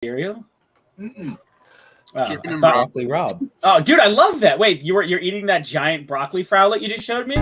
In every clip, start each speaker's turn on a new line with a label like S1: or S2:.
S1: cereal?
S2: Mm-mm.
S1: Oh,
S3: Chicken and broccoli Rob.
S1: Oh, dude, I love that. Wait, you're eating that giant broccoli frowlet you just showed me?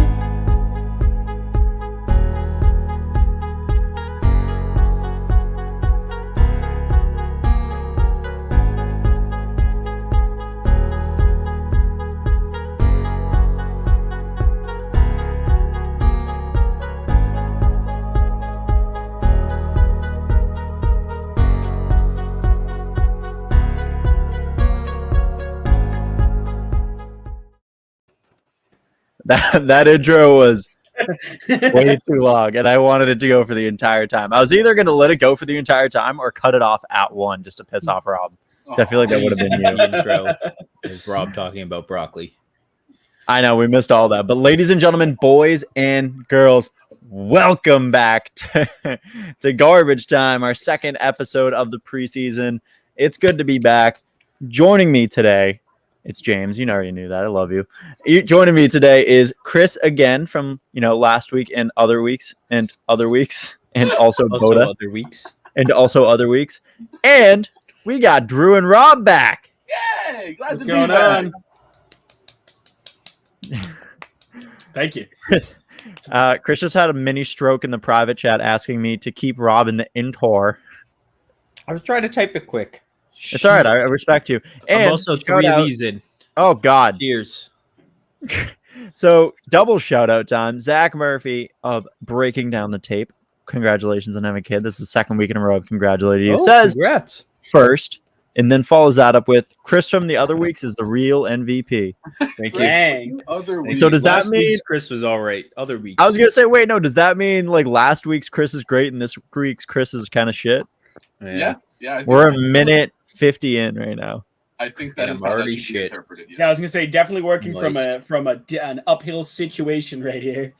S4: That intro was way too long, and I wanted it to go for the entire time. I was either going to let it go for the entire time or cut it off at one just to piss off Rob. I feel like that would have been you.
S3: The intro is Rob talking about broccoli.
S4: I know, we missed all that. But ladies and gentlemen, boys and girls, welcome back to Garbage Time, our second episode of the preseason. It's good to be back. Joining me today, it's James. You already knew that. I love you. Joining me today is Chris again from last week and other weeks and other weeks, and also Boda
S3: other weeks
S4: and also other weeks. And we got Drew and Rob back.
S2: Yay! Glad
S1: What's
S2: to be
S1: going
S2: back.
S1: on? Thank you.
S4: Chris just had a mini stroke in the private chat asking me to keep Rob in the intro.
S3: I was trying to type it quick.
S4: It's all right. I respect you. And
S3: I'm also 3 of these in.
S4: Oh, God.
S3: Cheers.
S4: So, double shout-out time. Zach Murphy of Breaking Down the Tape. Congratulations on having a kid. This is the second week in a row I've congratulated you.
S3: Oh,
S4: Says
S3: congrats.
S4: first, and then follows that up with Chris from the other weeks is the real MVP.
S3: Thank you.
S1: Dang.
S2: Other week.
S4: So does that
S3: Last
S4: mean
S3: week's Chris was all right? Other weeks.
S4: I was gonna say, wait, no, does that mean like last week's Chris is great and this week's Chris is kind of shit?
S2: Yeah. I think
S4: We're a minute 50 in right now.
S2: I think that
S3: And
S2: is
S3: I'm
S2: how that
S3: already
S2: should be
S3: shit.
S2: interpreted. Yes.
S1: Yeah, I was gonna say definitely working
S3: Moist.
S1: from an uphill situation right here.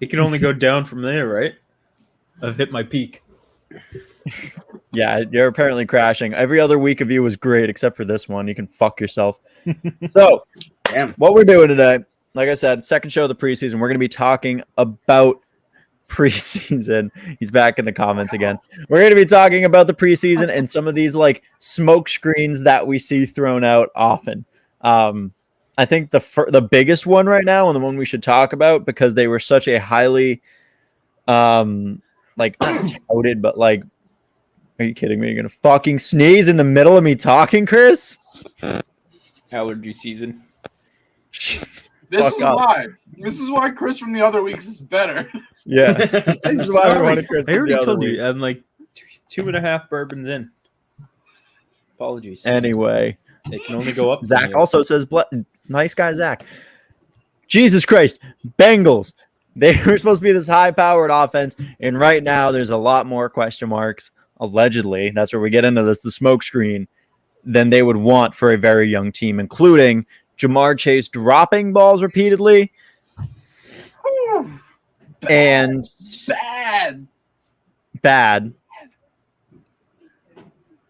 S3: It can only go down from there, right? I've hit my peak.
S4: Yeah, you're apparently crashing. Every other week of you was great except for this one. You can fuck yourself. So,
S1: Damn.
S4: what we're doing today, like I said, second show of the preseason, we're going to be talking about preseason. He's back in the comments again. We're going to be talking about the preseason and some of these like smoke screens that we see thrown out often. I think the biggest one right now and the one we should talk about because they were such a highly like not touted, but like, are you kidding me? You're gonna fucking sneeze in the middle of me talking, Chris?
S3: Allergy season.
S2: This is why Chris from the other weeks is better.
S4: Yeah, this is why we wanted Chris.
S3: I already
S4: from the
S3: told
S4: other
S3: you.
S4: week.
S3: I'm like 2.5 bourbons in. Apologies.
S4: Anyway,
S3: It can only go up. from
S4: Zach
S3: here.
S4: also says, "Nice guy, Zach." Jesus Christ, Bengals. They were supposed to be this high-powered offense, and right now there's a lot more question marks. Allegedly, that's where we get into this, the smoke screen, than they would want for a very young team, including Jamar Chase dropping balls repeatedly. And bad.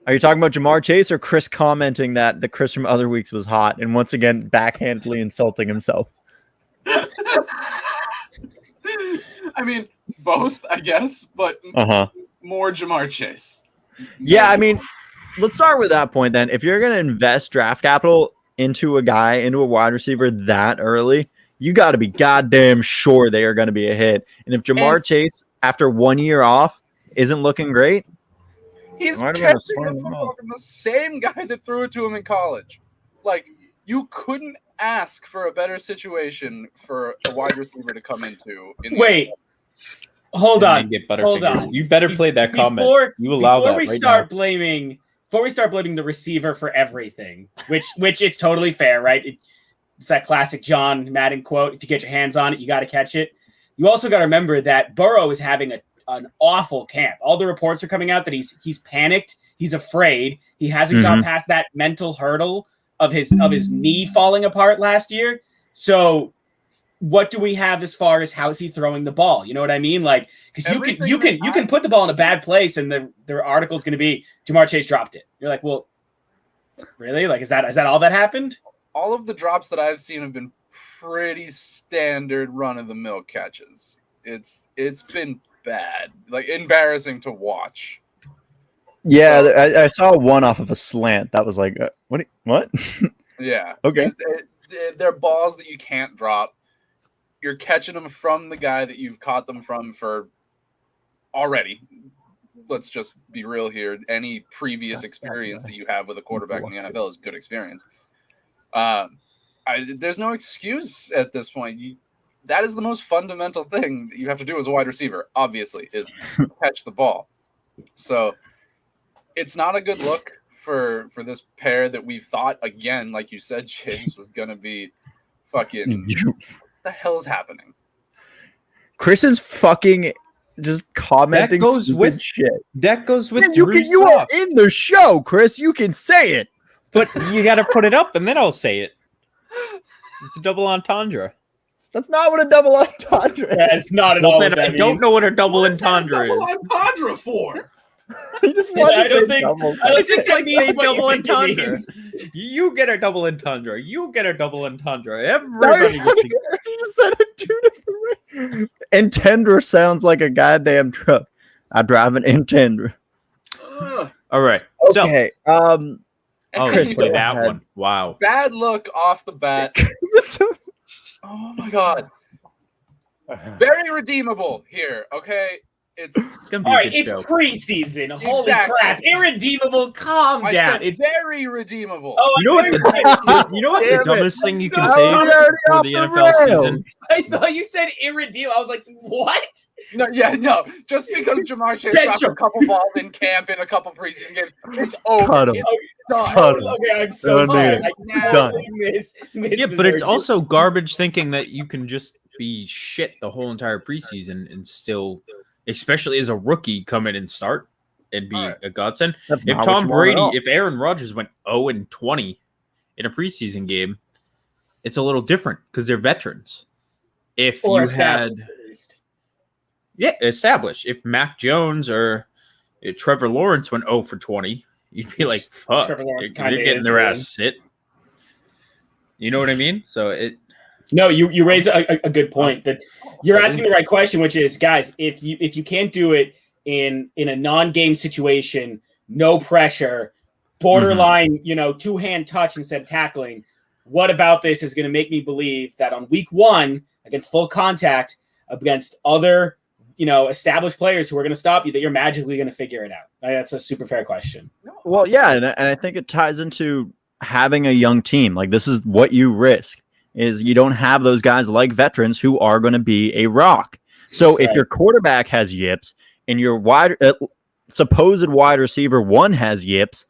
S4: Are you talking about Jamar Chase or Chris commenting that the Chris from other weeks was hot and once again backhandedly insulting himself?
S2: I mean, both, I guess, but more Jamar Chase.
S4: Yeah, I mean, let's start with that point then. If you're going to invest draft capital into a wide receiver that early, you got to be goddamn sure they are going to be a hit. And if Jamar Chase, after 1 year off, isn't looking great,
S2: he's
S4: Why do we
S2: catching
S4: have to
S2: the
S4: farm him
S2: football
S4: out?
S2: from the same guy that threw it to him in college. Like, you couldn't ask for a better situation for a wide receiver to come into.
S1: Wait. Hold
S3: And
S1: on.
S3: then get
S1: Hold
S3: Butterfingers.
S1: on.
S3: You better play that comment. You allow that right now.
S1: Before we start blaming the receiver for everything, which it's totally fair, right? It's that classic John Madden quote: "If you get your hands on it, you got to catch it." You also got to remember that Burrow is having an awful camp. All the reports are coming out that he's panicked, he's afraid, he hasn't got past that mental hurdle of his knee falling apart last year. So, what do we have as far as how's he throwing the ball? You know what I mean? Like, because you can put the ball in a bad place, and the article's going to be Jamar Chase dropped it. You're like, well, really? Like, is that all that happened?
S2: All of the drops that I've seen have been pretty standard run-of-the-mill catches. It's been bad, like embarrassing to watch.
S4: Yeah,
S2: So-
S4: I saw one off of a slant. That was like, what?
S2: Yeah.
S4: Okay.
S2: They're balls that you can't drop. You're catching them from the guy that you've caught them from for already. Let's just be real here. Any previous experience that you have with a quarterback in the NFL is good experience. There's no excuse at this point. That is the most fundamental thing that you have to do as a wide receiver, obviously, is catch the ball. So it's not a good look for this pair that we thought, again, like you said, James, was going to be fucking... What the hell is happening?
S4: Chris is fucking just commenting stupid shit.
S3: That goes with
S4: You are in the show, Chris. You can say it.
S3: but you got to put it up, and then I'll say it. It's a double entendre.
S4: That's not what a double entendre is.
S1: Yeah, it's not at all.
S3: Then
S1: What
S3: I
S1: that
S3: don't
S1: means.
S3: know what a double entendre
S5: Double
S3: is.
S5: entendre for.
S4: You just want
S1: I
S4: to
S1: don't
S4: say
S1: think-
S4: double.
S1: I don't
S3: It's just
S1: think
S3: like
S1: that means
S3: saying
S1: what you
S3: double
S1: think it
S3: entendre.
S1: means.
S3: You get a double entendre. You get a double entendre.
S4: No,
S3: Everybody
S4: you
S3: gets a...
S4: just said it two different ways. Entendre sounds like a goddamn truck. I drive an Entendre.
S3: All right.
S4: Okay.
S3: Oh,
S4: Chris,
S3: play
S4: go
S3: that
S4: ahead.
S3: one. Wow.
S2: Bad look off the bat. Oh my god. Very redeemable here, okay? It's
S3: Gonna be
S1: All
S3: a
S1: right,
S3: good
S1: it's
S3: show.
S1: preseason. Holy
S2: Exactly.
S1: crap! Irredeemable. Calm
S2: I
S1: down.
S2: said
S1: It's
S2: very redeemable.
S1: oh,
S3: You know what the you know what
S4: Damn
S3: the
S4: it.
S3: dumbest thing you
S1: So
S3: can
S1: sorry.
S3: say
S4: We're already
S3: for
S4: off
S3: the
S4: the
S3: NFL season?
S4: rails.
S1: I thought you said irredeemable. I was like, what?
S2: No. Just because Jamar Chase
S1: Ben
S2: dropped a
S1: Sharp.
S2: couple balls in camp in a couple preseason games, it's over.
S4: Cut 'em.
S2: It's done.
S4: Cut 'em.
S1: Okay, I'm so
S4: Done.
S1: sorry. I
S4: Done.
S1: totally missed
S3: Yeah, but it's
S1: misheard you.
S3: also garbage thinking that you can just be shit the whole entire preseason and still, especially as a rookie, come in and start and be
S2: All right.
S3: a godsend.
S4: That's
S3: If
S4: not what
S3: Tom
S4: you want at
S3: Brady,
S4: all.
S3: if Aaron Rodgers went 0-20 in a preseason game, it's a little different because they're veterans. If
S1: Or
S3: you
S1: established,
S3: had,
S1: at least.
S3: yeah, established. If Mac Jones or Trevor Lawrence went 0-20, you'd be like, fuck,
S1: Trevor Lawrence
S3: they're
S1: kinda
S3: getting
S1: is,
S3: their
S1: really.
S3: ass sit. You know what I mean? So it.
S1: No, you raise a good point that you're asking the right question, which is, guys, if you can't do it in a non-game situation, no pressure, borderline, two-hand touch instead of tackling, what about this is going to make me believe that on week 1 against full contact against other, established players who are going to stop you, that you're magically going to figure it out? That's a super fair question.
S4: Well, yeah, and I think it ties into having a young team. Like, this is what you risk, is you don't have those guys like veterans who are going to be a rock. So if
S1: Right.
S4: your quarterback has yips and your supposed wide receiver 1 has yips,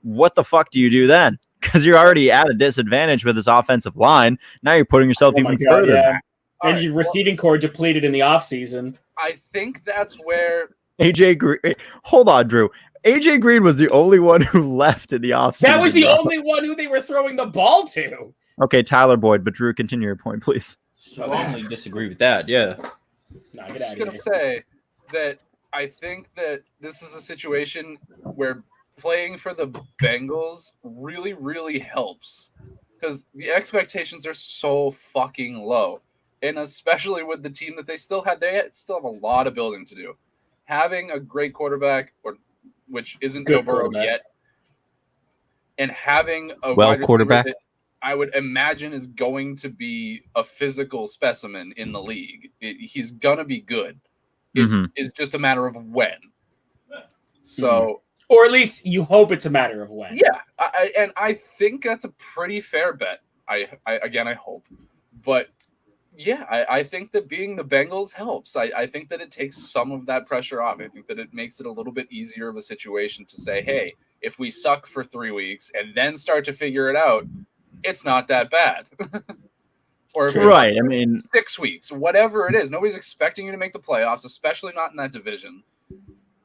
S4: what the fuck do you do then? Because you're already at a disadvantage with this offensive line. Now you're putting yourself
S1: Oh my
S4: even
S1: God,
S4: further
S1: yeah.
S4: back.
S2: All
S1: And
S2: right,
S1: your
S2: well,
S1: receiving core depleted in the offseason.
S2: I think that's where
S4: AJ Green, hold on, Drew. AJ Green was the only one who left in the offseason.
S1: That was the
S4: bro.
S1: only one who they were throwing the ball to.
S4: Okay, Tyler Boyd, but Drew, continue your point, please.
S3: Strongly disagree with that. Yeah.
S1: No,
S2: I'm
S1: get
S2: just
S1: out
S2: gonna
S1: of here.
S2: say that I think that this is a situation where playing for the Bengals really, really helps because the expectations are so fucking low, and especially with the team that they still have a lot of building to do. Having a great quarterback, which isn't Joe
S1: Good
S2: Burrow
S1: quarterback.
S2: yet, and having a
S3: Well,
S2: wide receiver
S3: quarterback.
S2: that I would imagine is going to be a physical specimen in the league. He's gonna be good. It
S4: Mhm.
S2: is just a matter of when. So
S1: Or at least you hope it's a matter of when.
S2: yeah, I think that's a pretty fair bet. I hope, but yeah, I think that being the Bengals helps. I think that it takes some of that pressure off. I think that it makes it a little bit easier of a situation to say, hey, if we suck for 3 weeks and then start to figure it out, it's not that bad. Or if we suck
S4: Right. I
S2: for
S4: mean,
S2: 6 weeks, whatever it is, nobody's expecting you to make the playoffs, especially not in that division.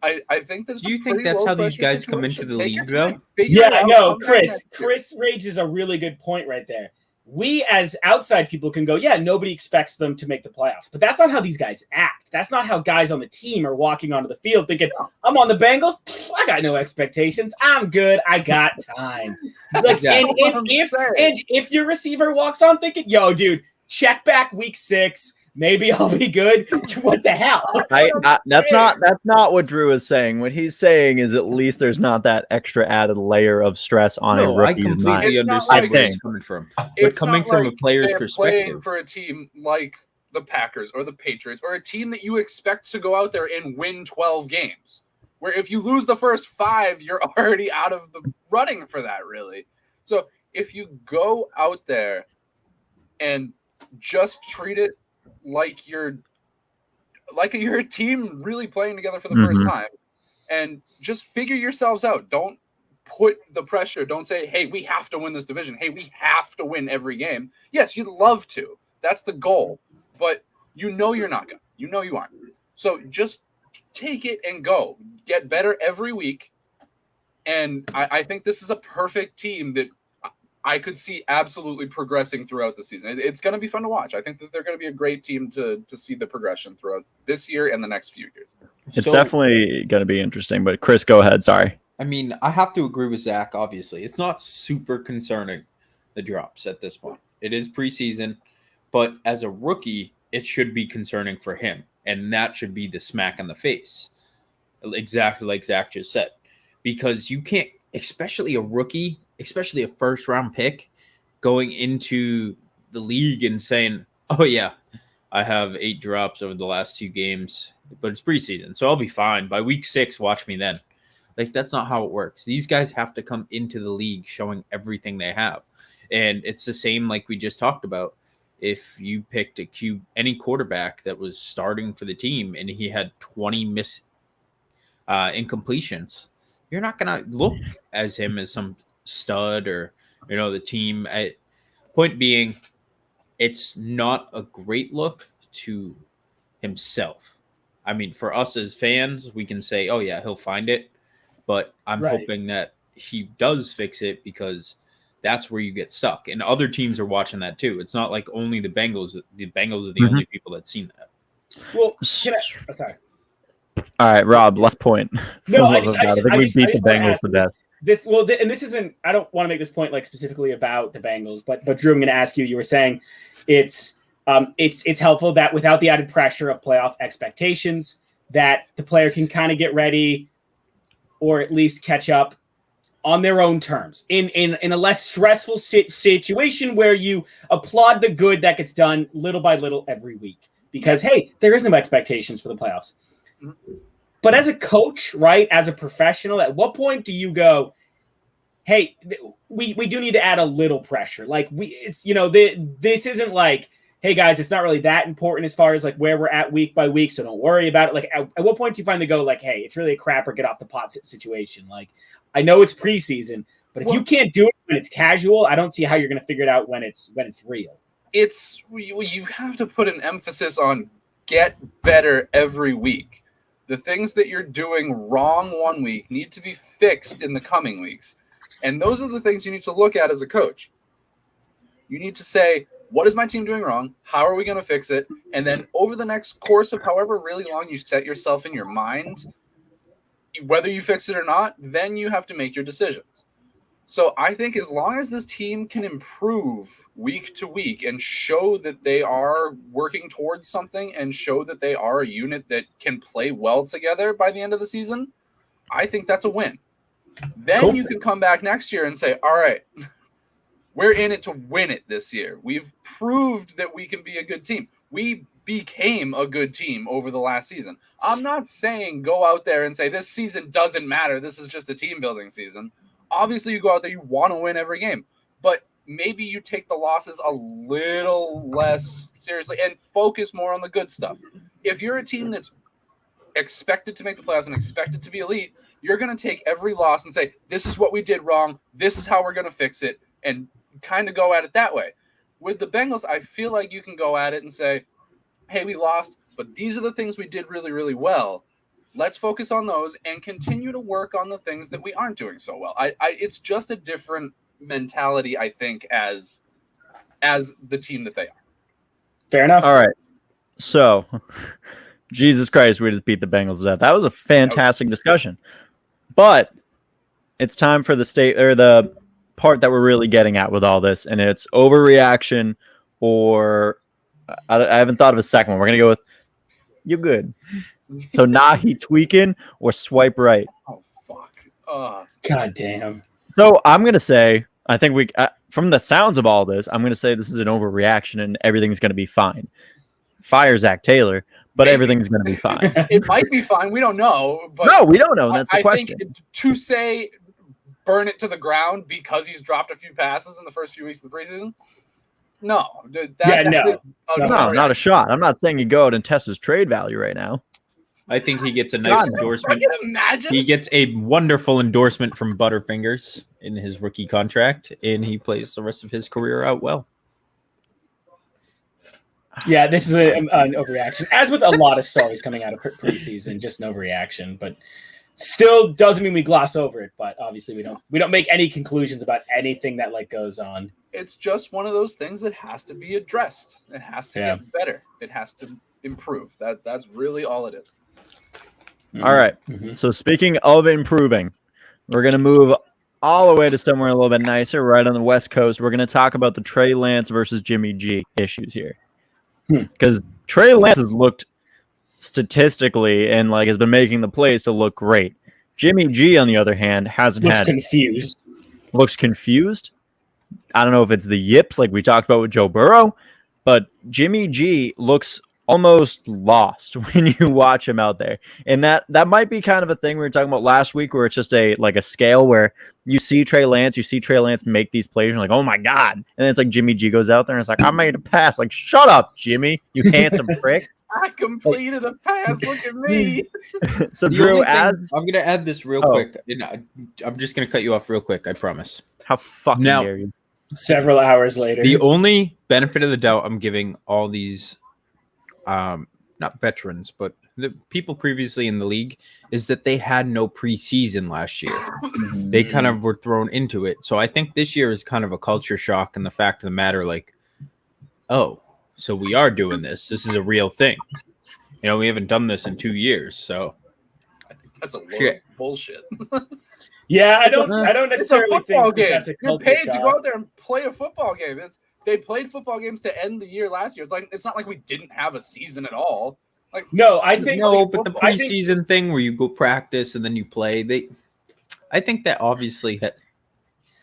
S2: I think that.
S3: Do you think that's how these guys come into the league, though?
S1: Yeah, I know, Chris. Chris raises a really good point right there. We, as outside people, can go, yeah, nobody expects them to make the playoffs. But that's not how these guys act. That's not how guys on the team are walking onto the field thinking, I'm on the Bengals. Pfft, I got no expectations. I'm good. I got time. Like,
S3: Exactly.
S1: and if your receiver walks on thinking, yo, dude, check back week 6. maybe I'll be good. What the hell?
S4: That's not what Drew is saying. What he's saying is at least there's not that extra added layer of stress on a
S3: No, I
S4: rookie's
S3: completely
S4: mind.
S2: It's not
S3: understand
S2: like-
S3: where he's coming from. But
S2: It's
S3: coming
S2: not
S3: from
S2: like
S3: a player's
S2: they're playing
S3: perspective,
S2: for a team like the Packers or the Patriots or a team that you expect to go out there and win 12 games, where if you lose the first 5, you're already out of the running for that, really. So if you go out there and just treat it like you're a team really playing together for the first time, and just figure yourselves out. Don't put the pressure. Don't say, hey, we have to win this division. Hey, we have to win every game. Yes, you'd love to. That's the goal. But you know you're not going to. You know you aren't. So just take it and go. Get better every week. And I think this is a perfect team that I could see absolutely progressing throughout the season. It's going to be fun to watch. I think that they're going to be a great team to see the progression throughout this year and the next few years.
S4: It's definitely going to be interesting. But Chris, go ahead. Sorry.
S3: I mean, I have to agree with Zach, obviously. It's not super concerning, the drops at this point. It is preseason, but as a rookie, it should be concerning for him. And that should be the smack in the face. Exactly like Zach just said. Because you can't, especially a rookie, especially a first-round pick, going into the league and saying, oh, yeah, I have 8 drops over the last 2 games, but it's preseason, so I'll be fine. By week 6, watch me then. Like, that's not how it works. These guys have to come into the league showing everything they have. And it's the same like we just talked about. If you picked any quarterback that was starting for the team and he had 20 incompletions, you're not going to look as him as some stud or, the team. Point being, it's not a great look to himself. I mean, for us as fans, we can say, oh, yeah, he'll find it. But I'm hoping that he does fix it because that's where you get stuck. And other teams are watching that too. It's not like only the Bengals. The Bengals are the only people that seen that.
S1: Well, sorry.
S4: All right, Rob, last point.
S1: No, I
S4: think
S1: just
S4: we beat the
S1: wanna
S4: Bengals
S1: ask
S4: to death.
S1: And this isn't. I don't want to make this point like specifically about the Bengals, but Drew, I'm going to ask you. You were saying it's helpful that without the added pressure of playoff expectations, that the player can kind of get ready, or at least catch up on their own terms in a less stressful situation where you applaud the good that gets done little by little every week. Because hey, there is no expectations for the playoffs. But as a coach, right, as a professional, at what point do you go, hey, we do need to add a little pressure? Like this isn't like, hey guys, it's not really that important as far as like where we're at week by week, so don't worry about it. Like at what point do you finally go like, hey, it's really a crap or get off the pot situation? Like I know it's preseason, but if you can't do it when it's casual, I don't see how you're going to figure it out when it's real.
S2: You have to put an emphasis on get better every week. The things that you're doing wrong one week need to be fixed in the coming weeks. And those are the things you need to look at as a coach. You need to say, what is my team doing wrong? How are we going to fix it? And then over the next course of however really long you set yourself in your mind, whether you fix it or not, then you have to make your decisions. So I think as long as this team can improve week to week and show that they are working towards something and show that they are a unit that can play well together by the end of the season, I think that's a win. Then you can come back next year and say, all right, we're in it to win it this year. We've proved that we can be a good team. We became a good team over the last season. I'm not saying go out there and say this season doesn't matter. This is just a team building season. Obviously, you go out there, you want to win every game, but maybe you take the losses a little less seriously and focus more on the good stuff. If you're a team that's expected to make the playoffs and expected to be elite, you're going to take every loss and say, this is what we did wrong. This is how we're going to fix it, and kind of go at it that way. With the Bengals, I feel like you can go at it and say, hey, we lost, but these are the things we did really, really well. Let's focus on those and continue to work on the things that we aren't doing so well. It's just a different mentality, I think, as the team that they are.
S1: Fair enough.
S4: All right. So, Jesus Christ, we just beat the Bengals to death. That was a fantastic discussion. But it's time for the part that we're really getting at with all this, and it's overreaction or I haven't thought of a second one. We're gonna go with you good. So he tweaking or swipe right.
S2: Oh fuck.
S1: God damn.
S4: So I'm gonna say I think we from the sounds of all this, I'm gonna say this is an overreaction and everything's gonna be fine. Fire Zach Taylor, but
S2: Maybe.
S4: everything's gonna be fine.
S2: It might be fine. We don't know. But
S4: No, we don't know. And that's the
S2: I
S4: question.
S2: think to say burn it to the ground because he's dropped a few passes in the first few weeks of the preseason. No.
S1: No.
S4: Not a shot. I'm not saying you go out and test his trade value right now.
S3: I think he gets a nice endorsement.
S2: I can imagine.
S3: He gets a wonderful endorsement from Butterfingers in his rookie contract, and he plays the rest of his career out well.
S1: Yeah, this is an overreaction, as with a lot of stories coming out of preseason. Just an overreaction, but still doesn't mean we gloss over it. But obviously, we don't make any conclusions about anything that goes on.
S2: It's just one of those things that has to be addressed. It has to get better. It has to improve. That's really all it is.
S4: All right.
S1: Mm-hmm.
S4: So speaking of improving, we're gonna move all the way to somewhere a little bit nicer, right on the West Coast. We're gonna talk about the Trey Lance versus Jimmy G issues here, because Trey Lance has looked statistically and has been making the plays to look great. Jimmy G, on the other hand, looks confused. I don't know if it's the yips like we talked about with Joe Burrow, but Jimmy G looks almost lost when you watch him out there. And that might be kind of a thing we were talking about last week, where it's just a scale where you see Trey Lance make these plays, and you're like, oh my God. And then it's like Jimmy G goes out there and it's like, I made a pass. Like, shut up, Jimmy, you handsome prick.
S2: I completed a pass. Look at me.
S4: So Drew,
S3: I'm gonna add this real quick. I'm just gonna cut you off real quick, I promise.
S4: How fucking dare you?
S1: Several hours later.
S3: The only benefit of the doubt I'm giving all these not veterans, but the people previously in the league, is that they had no preseason last year. They kind of were thrown into it. So I think this year is kind of a culture shock, and the fact of the matter, oh, so we are doing this. This is a real thing. We haven't done this in 2 years. So
S2: I think that's a load of bullshit.
S1: Yeah, I don't necessarily
S2: it's a football
S1: think
S2: game.
S1: that's a
S2: You're
S1: culture
S2: paid to
S1: shock.
S2: go out there and play a football game. They played football games to end the year last year. It's not like we didn't have a season at all.
S1: No, I think
S3: but the preseason thing where you go practice and then you play, I think that obviously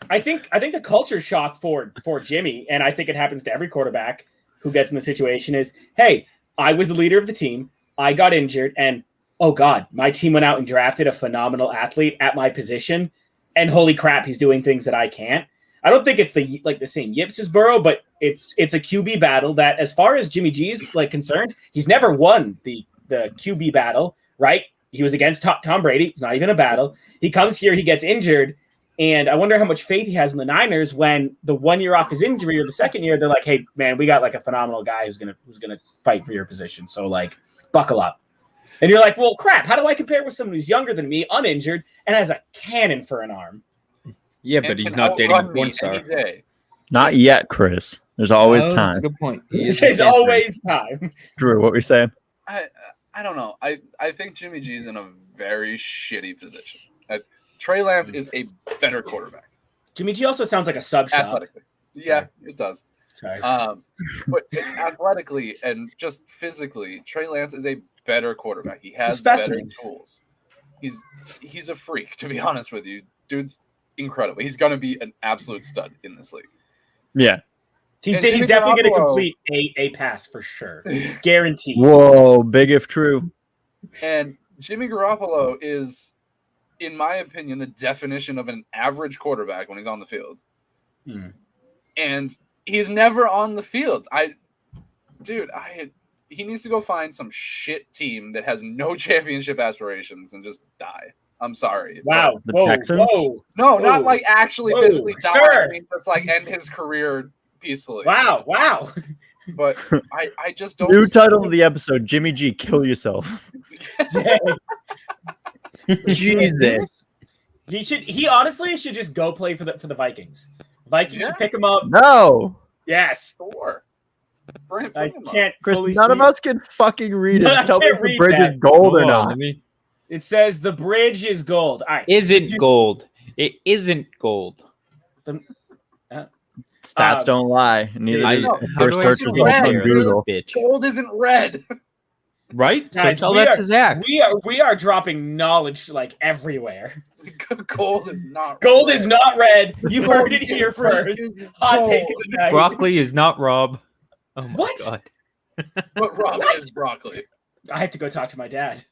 S1: I think the culture shock for Jimmy, and I think it happens to every quarterback who gets in the situation, is, hey, I was the leader of the team, I got injured, and oh God, my team went out and drafted a phenomenal athlete at my position, and holy crap, he's doing things that I can't. I don't think it's the same yips as Burrow, but it's a QB battle that, as far as Jimmy G's concerned, he's never won the QB battle, right? He was against Tom Brady. It's not even a battle. He comes here, he gets injured, and I wonder how much faith he has in the Niners when the 1 year off his injury or the second year, they're like, hey man, we got a phenomenal guy who's gonna fight for your position. So buckle up. And you're like, well, crap, how do I compare with someone who's younger than me, uninjured, and has a cannon for an arm?
S3: Yeah, but he's not dating a porn star.
S4: Not yet, Chris. There's always time.
S3: That's a good point.
S1: There's always time.
S4: Drew, what were you saying?
S2: I don't know. I think Jimmy G's in a very shitty position. Trey Lance is a better quarterback.
S1: Jimmy G also sounds like a sub shop.
S2: Athletically. Yeah, it does.
S1: Sorry.
S2: But athletically and just physically, Trey Lance is a better quarterback. He has better tools. He's a freak, to be honest with you. Dude's incredible. He's going to be an absolute stud in this league.
S4: Yeah.
S1: He's definitely going to complete a pass for sure. Guaranteed.
S4: Whoa, big if true.
S2: And Jimmy Garoppolo is, in my opinion, the definition of an average quarterback when he's on the field. And he's never on the field. He needs to go find some shit team that has no championship aspirations and just die. I'm sorry.
S1: Wow. Whoa.
S2: No, not actually physically die. I mean, just end his career peacefully.
S1: Wow.
S2: But I just don't.
S4: New title of the episode: Jimmy G, kill yourself. Jesus.
S1: He honestly should just go play for the Vikings. Vikings should pick him up.
S4: No.
S1: Yes.
S2: Sure.
S1: I can't.
S4: Chris, none of us can fucking read it. Tell me if the bridge is gold or not.
S1: It says the bridge is gold. All right.
S3: Isn't gold. It isn't gold.
S4: Stats don't lie. Neither
S1: I
S4: does
S2: know.
S3: How
S4: her
S3: do I
S4: search
S2: see
S4: results
S2: red,
S4: on
S2: dude?
S4: Google.
S3: bitch.
S2: Gold isn't red.
S3: Right? So
S1: Guys,
S3: tell
S1: we
S3: that
S1: are-
S3: to Zach.
S1: We are dropping knowledge like everywhere.
S2: Gold is not
S1: Gold
S2: red.
S1: is not red. You
S2: Gold
S1: heard it here
S2: different
S1: first.
S2: is
S1: Hot take of
S2: gold.
S1: the night.
S3: Broccoli is not Rob. Oh my
S1: What?
S3: god.
S2: But Rob
S1: What?
S2: is broccoli.
S1: I have to go talk to my dad.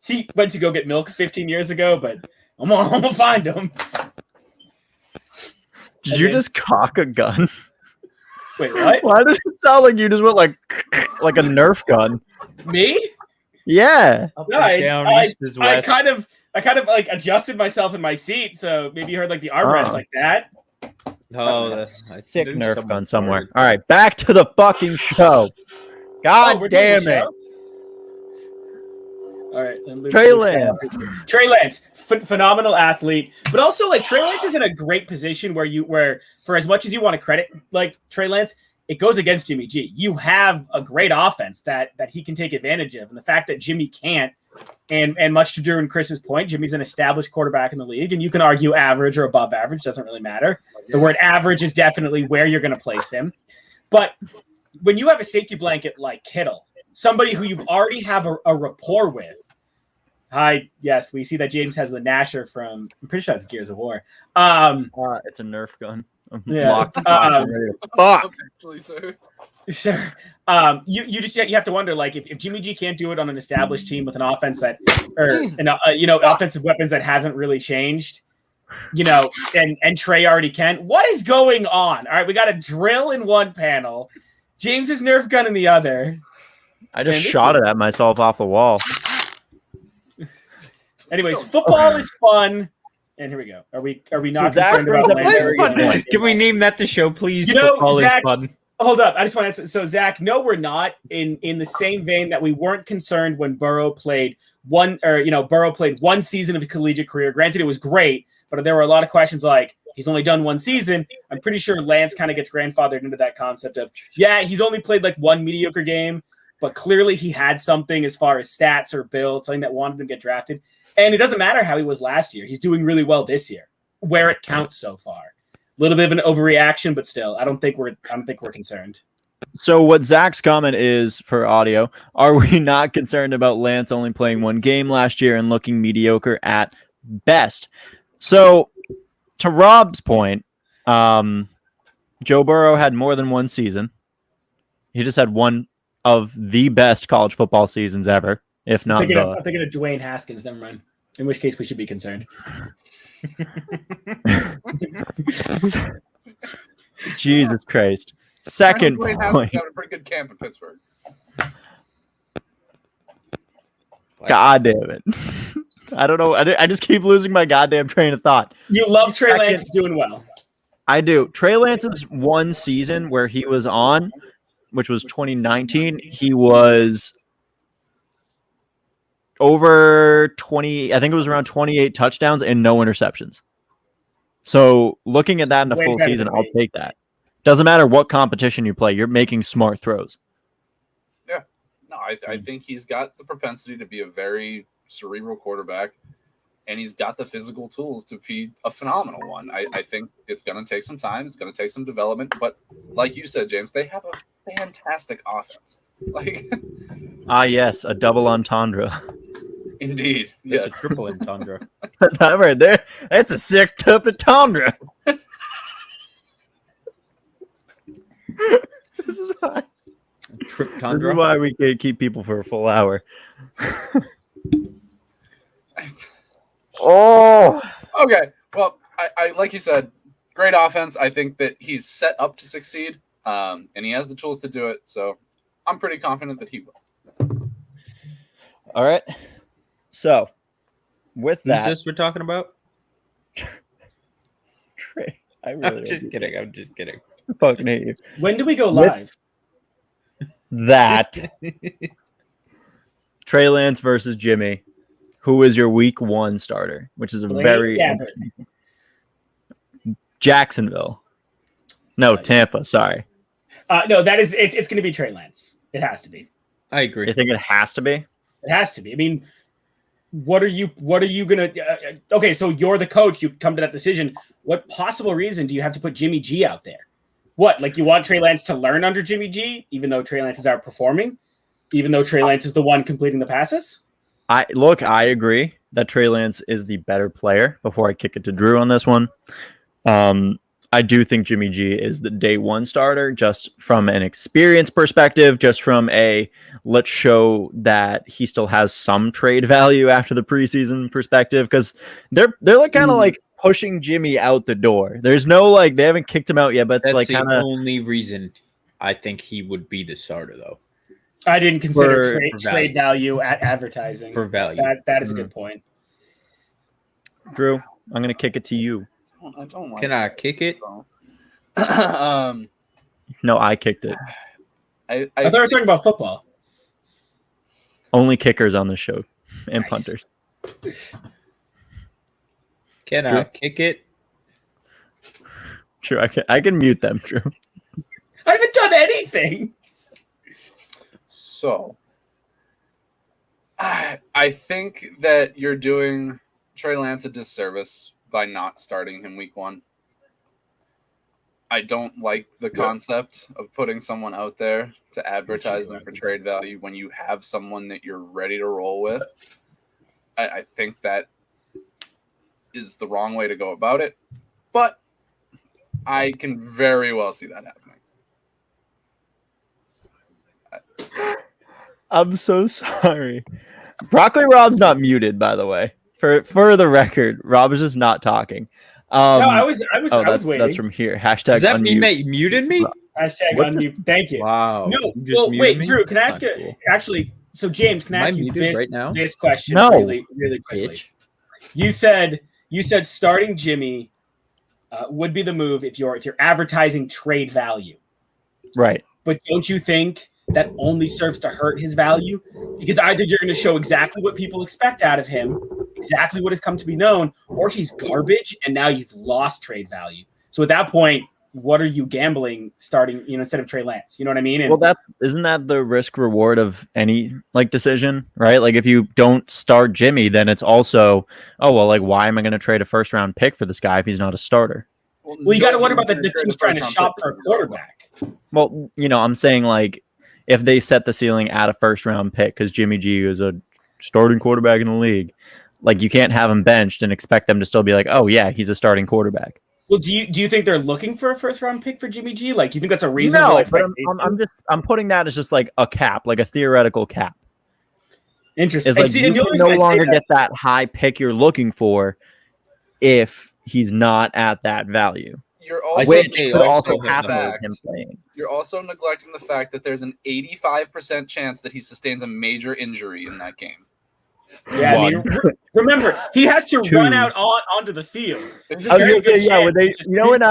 S1: He went to go get milk 15 years ago, but I'm gonna find him.
S4: Did you just cock a gun?
S1: Wait, what?
S4: Why does it sound like you just went like a Nerf gun?
S1: Me?
S4: Yeah.
S3: Up
S1: No,
S3: is down, east is
S1: I
S3: west.
S1: kind of like adjusted myself in my seat, so maybe you heard like the armrest
S4: Oh.
S1: like that.
S3: Oh, that's I
S4: Sick
S3: think
S4: Nerf
S3: someone
S4: gun somewhere.
S3: farted.
S4: All right, back to the fucking show.
S1: Oh,
S4: God
S1: we're doing
S4: damn
S1: the
S4: it.
S1: show? All right, and Luke-
S4: Trey
S1: Luke's
S4: Lance.
S1: Trey Lance, phenomenal athlete, but also like Trey Lance is in a great position where for as much as you want to credit like Trey Lance, it goes against Jimmy G. You have a great offense that he can take advantage of, and the fact that Jimmy can't, and much to Drew and Chris's point, Jimmy's an established quarterback in the league, and you can argue average or above average, doesn't really matter. The word average is definitely where you're going to place him, but when you have a safety blanket like Kittle, somebody who you've already have a rapport with. Hi, yes, we see that James has the Nasher from. I'm pretty sure that's Gears of War.
S4: It's a Nerf gun. I'm
S1: Yeah.
S4: locked and locked and ready to fuck.
S2: Actually, sir.
S1: Sure. You have to wonder like if Jimmy G can't do it on an established team with an offense that, or offensive weapons that haven't really changed, and Trey already can. What is going on? All right, we got a drill in one panel, James's Nerf gun in the other.
S4: I just
S1: Man, this
S4: shot
S1: is-
S4: it at myself off the wall.
S1: Anyways, football is fun, and here we go. Are we not
S4: Zach
S1: concerned
S4: brings
S1: about
S4: up a
S1: Lance?
S4: very
S3: Fun.
S4: good point.
S3: Can we name that the show, please?
S1: You know,
S3: Football
S1: Zach-
S3: is fun.
S1: Hold up. I just want to answer. So, Zach, no, we're not in the same vein that we weren't concerned when Burrow played one season of a collegiate career. Granted, it was great, but there were a lot of questions like, he's only done one season. I'm pretty sure Lance kind of gets grandfathered into that concept of, yeah, he's only played like one mediocre game, but clearly he had something as far as stats or build, something that wanted him to get drafted. And it doesn't matter how he was last year. He's doing really well this year, where it counts so far. A little bit of an overreaction, but still, I don't think we're concerned.
S4: So what Zach's comment is for audio, are we not concerned about Lance only playing one game last year and looking mediocre at best? So to Rob's point, Joe Burrow had more than one season. He just had one of the best college football seasons ever, if not
S1: I'm
S4: the.
S1: thinking of Dwayne Haskins, never mind. In which case we should be concerned.
S4: Jesus Christ. Second
S2: Dwayne Haskins
S4: point.
S2: having a pretty good camp in Pittsburgh.
S4: God damn it. I don't know. I just keep losing my goddamn train of thought.
S1: You love Trey
S4: Second-
S1: Lance doing well.
S4: I do. Trey Lance's one season where he was on, which was 2019, he was over 20, I think it was around 28 touchdowns and no interceptions. So looking at that in a
S1: Way
S4: full
S1: better
S4: season,
S1: than
S4: I'll
S1: me.
S4: take that. Doesn't matter what competition you play, you're making smart throws.
S2: No, I think he's got the propensity to be a very cerebral quarterback, and he's got the physical tools to be a phenomenal one. I think it's going to take some time. It's going to take some development. But like you said, James, they have a fantastic offense. Like,
S4: Yes, a double entendre.
S2: indeed.
S3: It's
S2: Yes.
S3: a triple entendre.
S4: That right there, that's a sick tub entendre. This is why.
S3: Trip
S4: This is
S3: tundra.
S4: why we can't keep people for a full hour. Oh,
S2: Okay. Well, I like you said, great offense. I think that he's set up to succeed, and he has the tools to do it. So I'm pretty confident that he will.
S4: all right. So, with
S3: Who's
S4: that,
S3: this we're talking about?
S4: Trey, I
S3: I'm
S4: really
S3: just kidding. I'm just kidding.
S4: fucking hate you.
S1: When do we go
S4: With-
S1: live?
S4: That Trey Lance versus Jimmy. Who is your week one starter? Which is a
S1: Blaine
S4: very
S1: Gabbert.
S4: interesting. Jacksonville. No, Tampa. Sorry.
S1: No, that is it's going to be Trey Lance. It has to be.
S3: I
S4: You
S3: agree.
S4: think it has to be?
S1: It has to be. I mean, what are you gonna? Okay, so you're the coach. You come to that decision. what possible reason do you have to put Jimmy G out there? What, like you want Trey Lance to learn under Jimmy G, even though Trey Lance is outperforming, even though Trey Lance is the one completing the passes?
S4: I agree that Trey Lance is the better player. Before I kick it to Drew on this one, I do think Jimmy G is the day one starter, just from an experience perspective, just from a let's show that he still has some trade value after the preseason perspective, because they're like kind of like pushing Jimmy out the door. There's no like they haven't kicked him out yet, but it's
S3: That's
S4: like
S3: the
S4: kind of
S3: only reason I think he would be the starter, though.
S1: I didn't consider
S3: For
S1: trade value at advertising.
S3: For value.
S1: That is a good point.
S4: Drew, I'm gonna kick it to you.
S2: I don't like
S3: Can I kick it?
S4: No, I kicked it.
S1: I thought we were talking about football.
S4: Only kickers on the show and
S1: Nice.
S4: punters.
S3: Can
S4: Drew?
S3: I kick it?
S4: True, I can mute them. True.
S1: I haven't done anything.
S2: So, I think that you're doing Trey Lance a disservice by not starting him week 1. I don't like the concept of putting someone out there to advertise them for trade value when you have someone that you're ready to roll with. I think that is the wrong way to go about it, but I can very well see that happening.
S4: I'm so sorry. Broccoli Rob's not muted, by the way. For the record, Rob is just not talking.
S1: No, I was waiting.
S4: That's from here. Hashtag
S3: Does that
S4: unmute.
S3: mean that you muted me?
S1: Hashtag
S4: What
S1: unmute. Thank you.
S3: Wow.
S1: No,
S3: You just
S1: well,
S3: muted
S1: wait,
S3: me?
S1: Drew, can I ask
S3: That's
S1: you?
S3: cool.
S1: Actually, so James, can I
S3: Am I
S1: ask you
S3: muted right now?
S1: this question
S4: No.
S1: really quickly?
S4: Bitch.
S1: You said starting Jimmy would be the move if you're advertising trade value.
S4: Right.
S1: But don't you think that only serves to hurt his value? Because either you're going to show exactly what people expect out of him, exactly what has come to be known, or he's garbage, and now you've lost trade value. So at that point, what are you gambling starting, instead of Trey Lance? You know what I mean? And
S4: Well, isn't that the risk reward of any like decision, right? Like if you don't start Jimmy, then it's also, oh well, like why am I going to trade a first round pick for this guy if he's not a starter?
S1: well, you got to wonder about the team's trying to shop for a quarterback.
S4: Well, I'm saying like if they set the ceiling at a first round pick because Jimmy G is a starting quarterback in the league, like you can't have him benched and expect them to still be like, oh yeah, he's a starting quarterback.
S1: Well, do you think they're looking for a first round pick for Jimmy G? Like, do you think that's a reasonable
S4: No, but
S1: expectation?
S4: I'm putting that as just like a cap, like a theoretical cap.
S1: Interesting.
S4: It's like
S1: See,
S4: you
S1: and the
S4: can
S1: only
S4: no
S1: reason I say
S4: longer
S1: that-
S4: get that high pick you're looking for if he's not at that value,
S2: You're also
S4: which
S3: they
S4: could
S3: also
S4: also
S3: have
S4: happen with
S2: fact-
S4: him playing.
S2: You're also neglecting the fact that there's an 85% chance that he sustains a major injury in that game.
S1: Yeah, I mean, remember he has to
S4: Two.
S1: run out onto the field. There's a
S4: I was
S1: very
S4: gonna say,
S1: good
S4: yeah, when
S1: chance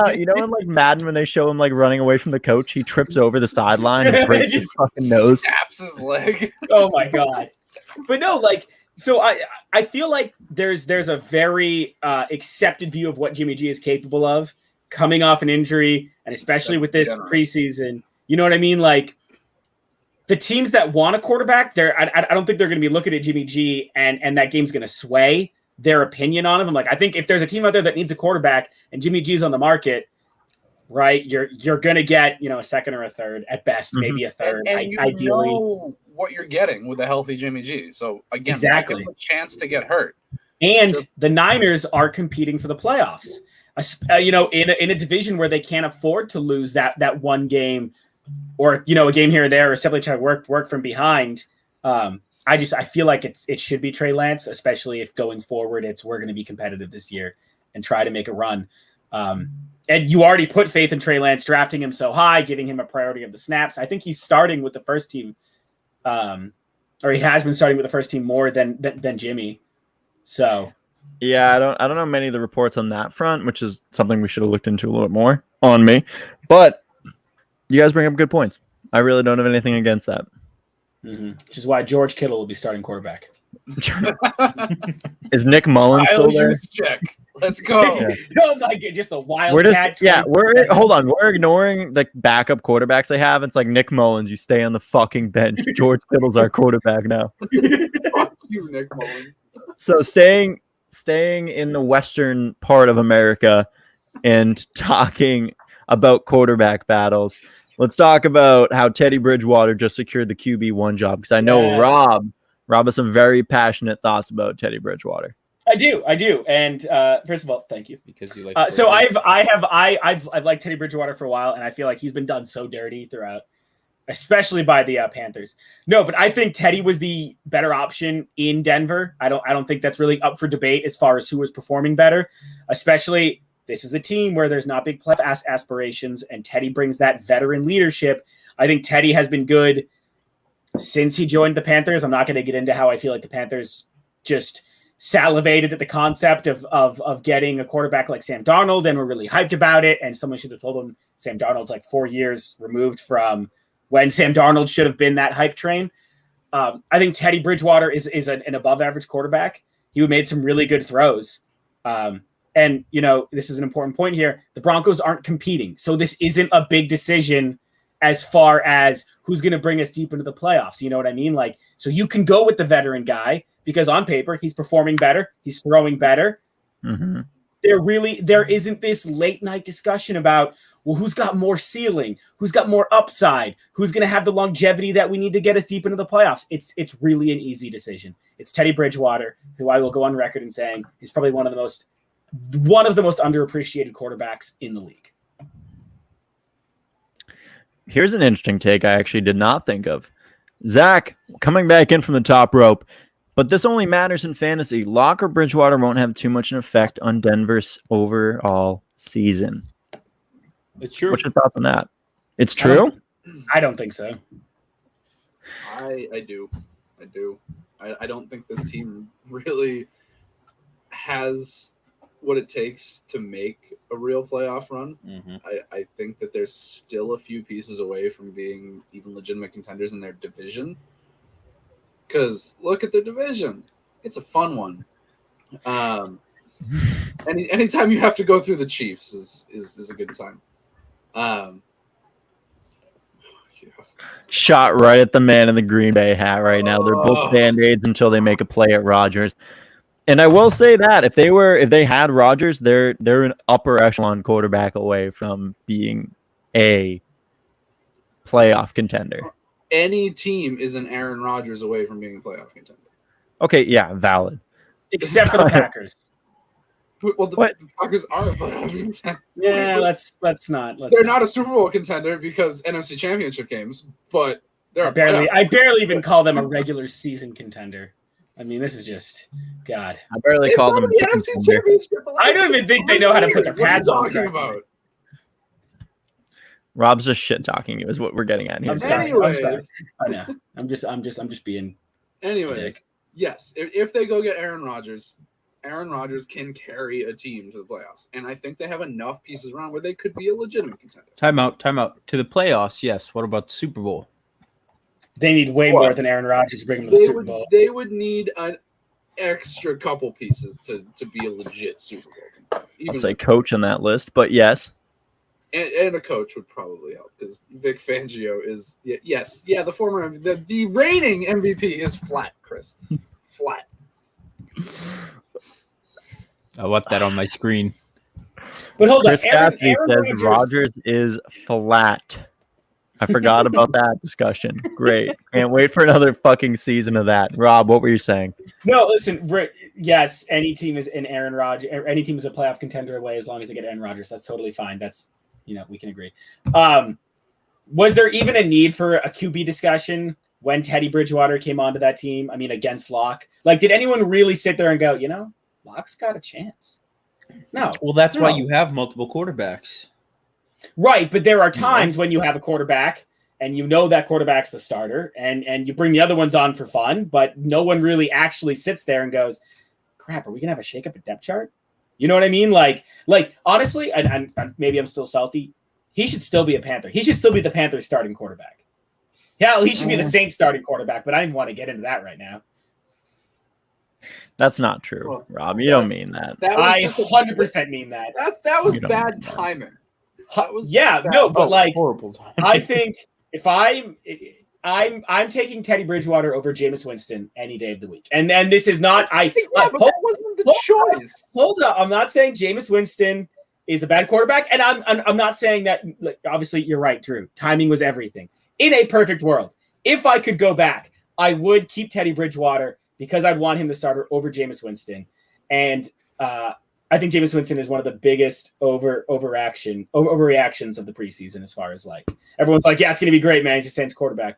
S4: they, in like Madden when they show him like running away from the coach, he trips over the sideline and breaks his
S1: Just
S4: fucking nose.
S2: Snaps his leg.
S1: Oh my god! But no, like, so I feel like there's a very accepted view of what Jimmy G is capable of coming off an injury, and especially with this
S2: Generous.
S1: preseason. You know what I mean? Like the teams that want a quarterback, I don't think they're going to be looking at Jimmy G and that game's going to sway their opinion on him. I'm like, I think if there's a team out there that needs a quarterback and Jimmy G's on the market, right, you're going to get a second or a third at best, maybe a third,
S2: And you
S1: ideally.
S2: know what you're getting with a healthy Jimmy G. So again,
S1: Exactly.
S2: give him a chance to get hurt.
S1: And the Niners are competing for the playoffs. In a division where they can't afford to lose that one game, or a game here or there, or simply try to work from behind. I feel like it should be Trey Lance, especially if going forward we're going to be competitive this year and try to make a run. And you already put faith in Trey Lance, drafting him so high, giving him a priority of the snaps. I think he's starting with the first team, or he has been starting with the first team more than Jimmy. So.
S4: Yeah, I don't know many of the reports on that front, which is something we should have looked into a little bit more on me. But you guys bring up good points. I really don't have anything against that.
S1: Mm-hmm. Which is why George Kittle will be starting quarterback.
S4: Is Nick Mullins still there?
S2: Check. Let's go.
S4: Yeah.
S1: Oh my god, just a wild
S4: We're just
S1: cat.
S4: hold on. We're ignoring the backup quarterbacks they have. It's like Nick Mullins, you stay on the fucking bench. George Kittle's our quarterback now.
S2: Fuck you, Nick Mullins.
S4: So staying in the western part of America, and talking about quarterback battles, let's talk about how Teddy Bridgewater just secured the QB1 job, because I know
S1: Yes.
S4: Rob has some very passionate thoughts about Teddy Bridgewater.
S1: I do. And first of all, thank you.
S3: Because you like.
S1: So I've liked Teddy Bridgewater for a while, and I feel like he's been done so dirty throughout, especially by the Panthers. No, but I think Teddy was the better option in Denver. I don't think that's really up for debate as far as who was performing better. Especially, this is a team where there's not big playoff aspirations, and Teddy brings that veteran leadership. I think Teddy has been good since he joined the Panthers. I'm not going to get into how I feel like the Panthers just salivated at the concept of getting a quarterback like Sam Darnold and were really hyped about it. And someone should have told them Sam Darnold's like 4 years removed from when Sam Darnold should have been that hype train. I think Teddy Bridgewater is an above average quarterback. He made some really good throws. And, you know, this is an important point here. The Broncos aren't competing. So this isn't a big decision as far as who's going to bring us deep into the playoffs. You know what I mean? Like, so you can go with the veteran guy because on paper, he's performing better. He's throwing better.
S4: Mm-hmm.
S1: There isn't this late night discussion about, well, who's got more ceiling? Who's got more upside? Who's going to have the longevity that we need to get us deep into the playoffs? It's really an easy decision. It's Teddy Bridgewater, who I will go on record in saying is probably one of the most underappreciated quarterbacks in the league.
S4: Here's an interesting take I actually did not think of. Zach, coming back in from the top rope, but this only matters in fantasy. Locke or Bridgewater won't have too much an effect on Denver's overall season.
S3: It's true.
S4: What's your thoughts on that? It's true?
S1: I don't think so.
S2: I do. I don't think this team really has what it takes to make a real playoff run.
S3: Mm-hmm.
S2: I think that there's still a few pieces away from being even legitimate contenders in their division. Because look at their division. It's a fun one. Anytime you have to go through the Chiefs is a good time. Yeah.
S4: Shot right at the man in the Green Bay hat right now. They're both Band-Aids until they make a play at Rodgers. And I will say that if they had Rodgers, they're an upper echelon quarterback away from being a playoff contender.
S2: Any team is an Aaron Rodgers away from being a playoff contender.
S4: Okay, yeah, valid.
S1: Except for the Packers.
S2: Well, the Packers are a playoff contender.
S1: Yeah, let's not.
S2: They're not a Super Bowl contender because NFC Championship games, but they're
S1: I barely even call them a regular season contender. I mean, this is just God.
S4: I barely call them
S2: the NFC Championship.
S1: I don't even think they know how to put their pads on.
S2: About?
S4: Rob's just shit talking you is what we're getting at here.
S1: I'm sorry. I know. I'm just being.
S2: Anyways, yes. If they go get Aaron Rodgers can carry a team to the playoffs, and I think they have enough pieces around where they could be a legitimate contender.
S3: Time out. To the playoffs, yes. What about the Super Bowl?
S1: They need way more than Aaron Rodgers to bring them to the Super Bowl.
S2: They would need an extra couple pieces to be a legit Super Bowl contender.
S4: I'll say coach on that list, but yes.
S2: And a coach would probably help because Vic Fangio is the former the reigning MVP is flat, Chris. Flat.
S3: I want that on my screen.
S1: But hold
S4: Chris
S1: on,
S4: Cassidy
S1: Aaron
S4: says Rodgers is flat. I forgot about that discussion. Great. Can't wait for another fucking season of that. Rob, what were you saying?
S1: No, listen. Yes, any team is an Aaron Rodgers. Any team is a playoff contender away as long as they get Aaron Rodgers. That's totally fine. That's we can agree. Was there even a need for a QB discussion when Teddy Bridgewater came onto that team? I mean, against Locke. Like, did anyone really sit there and go, Locke's got a chance? No.
S3: Well, that's why you have multiple quarterbacks.
S1: Right, but there are times when you have a quarterback and that quarterback's the starter and you bring the other ones on for fun, but no one really actually sits there and goes, crap, are we going to have a shakeup at depth chart? You know what I mean? Like honestly, and maybe I'm still salty, he should still be a Panther. He should still be the Panthers starting quarterback. Yeah, he should be the Saints starting quarterback, but I didn't want to get into that right now.
S4: That's not true, Rob. You don't mean that.
S1: I 100% mean that.
S2: That was bad timing.
S1: But like
S3: horrible time.
S1: I think if I'm taking Teddy Bridgewater over Jameis Winston any day of the week. And this is not
S2: but that wasn't the choice.
S1: Hold up. I'm not saying Jameis Winston is a bad quarterback. And I'm not saying that. Like, obviously, you're right, Drew. Timing was everything. In a perfect world, if I could go back, I would keep Teddy Bridgewater because I'd want him to start over Jameis Winston. And I think Jameis Winston is one of the biggest overreactions of the preseason, as far as like everyone's like, yeah, it's going to be great, man. He's a Saints quarterback.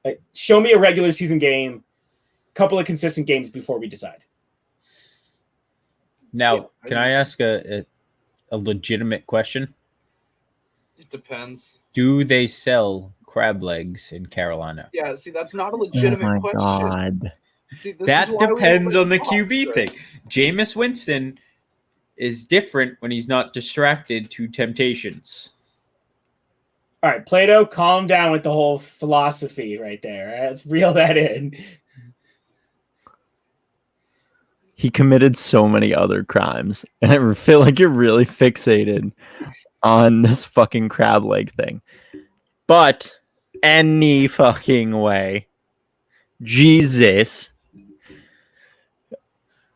S1: Like, show me a regular season game, couple of consistent games before we decide.
S3: Now, can I ask a legitimate question?
S2: It depends.
S3: Do they sell crab legs in Carolina?
S2: Yeah, see, that's not a legitimate question.
S4: God.
S2: See, this
S3: That
S2: is why we
S3: depends
S2: don't
S3: on the
S2: talk,
S3: QB
S2: right?
S3: thing. Jameis Winston is different when he's not distracted to temptations.
S1: All right, Plato, calm down with the whole philosophy right there. Right? Let's reel that in.
S4: He committed so many other crimes, and I feel like you're really fixated on this fucking crab leg thing. But any fucking way, Jesus.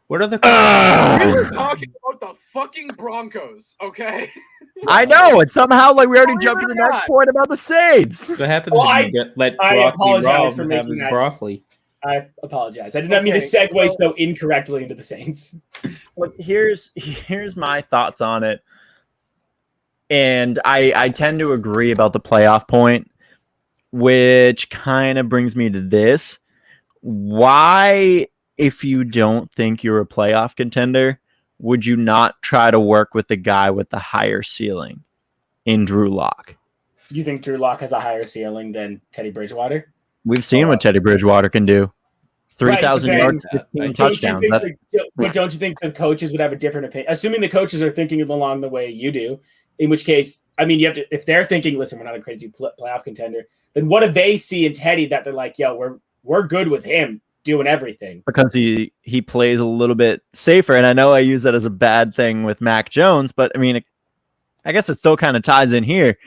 S3: What are the
S2: We were talking about the fucking Broncos, okay?
S4: I know, and somehow like we already
S2: Believe
S4: jumped
S2: it
S4: to
S2: or
S4: the next
S2: not.
S4: point about the Saints.
S3: What happens
S1: Well,
S3: when you let
S1: I
S3: broccoli
S1: apologize
S3: Rob
S1: for
S3: have
S1: making
S3: his
S1: that.
S3: broccoli?
S1: I apologize. I did not mean to
S2: Okay,
S1: segue
S2: so-
S1: so incorrectly into the Saints.
S4: Look, here's my thoughts on it, and I tend to agree about the playoff point, which kind of brings me to this: why, if you don't think you're a playoff contender, would you not try to work with the guy with the higher ceiling in Drew Lock?
S1: You think Drew Lock has a higher ceiling than Teddy Bridgewater?
S4: We've seen what Teddy Bridgewater can do. 3,000
S1: Right,
S4: yards,
S3: but
S4: 15
S3: don't
S4: touchdowns.
S1: Don't you think the coaches would have a different opinion? Assuming the coaches are thinking along the way you do, in which case, I mean, you have to. If they're thinking, listen, we're not a crazy playoff contender, then what do they see in Teddy that they're like, yo, we're good with him doing everything?
S4: Because he plays a little bit safer, and I know I use that as a bad thing with Mac Jones, but I mean, I guess it still kind of ties in here.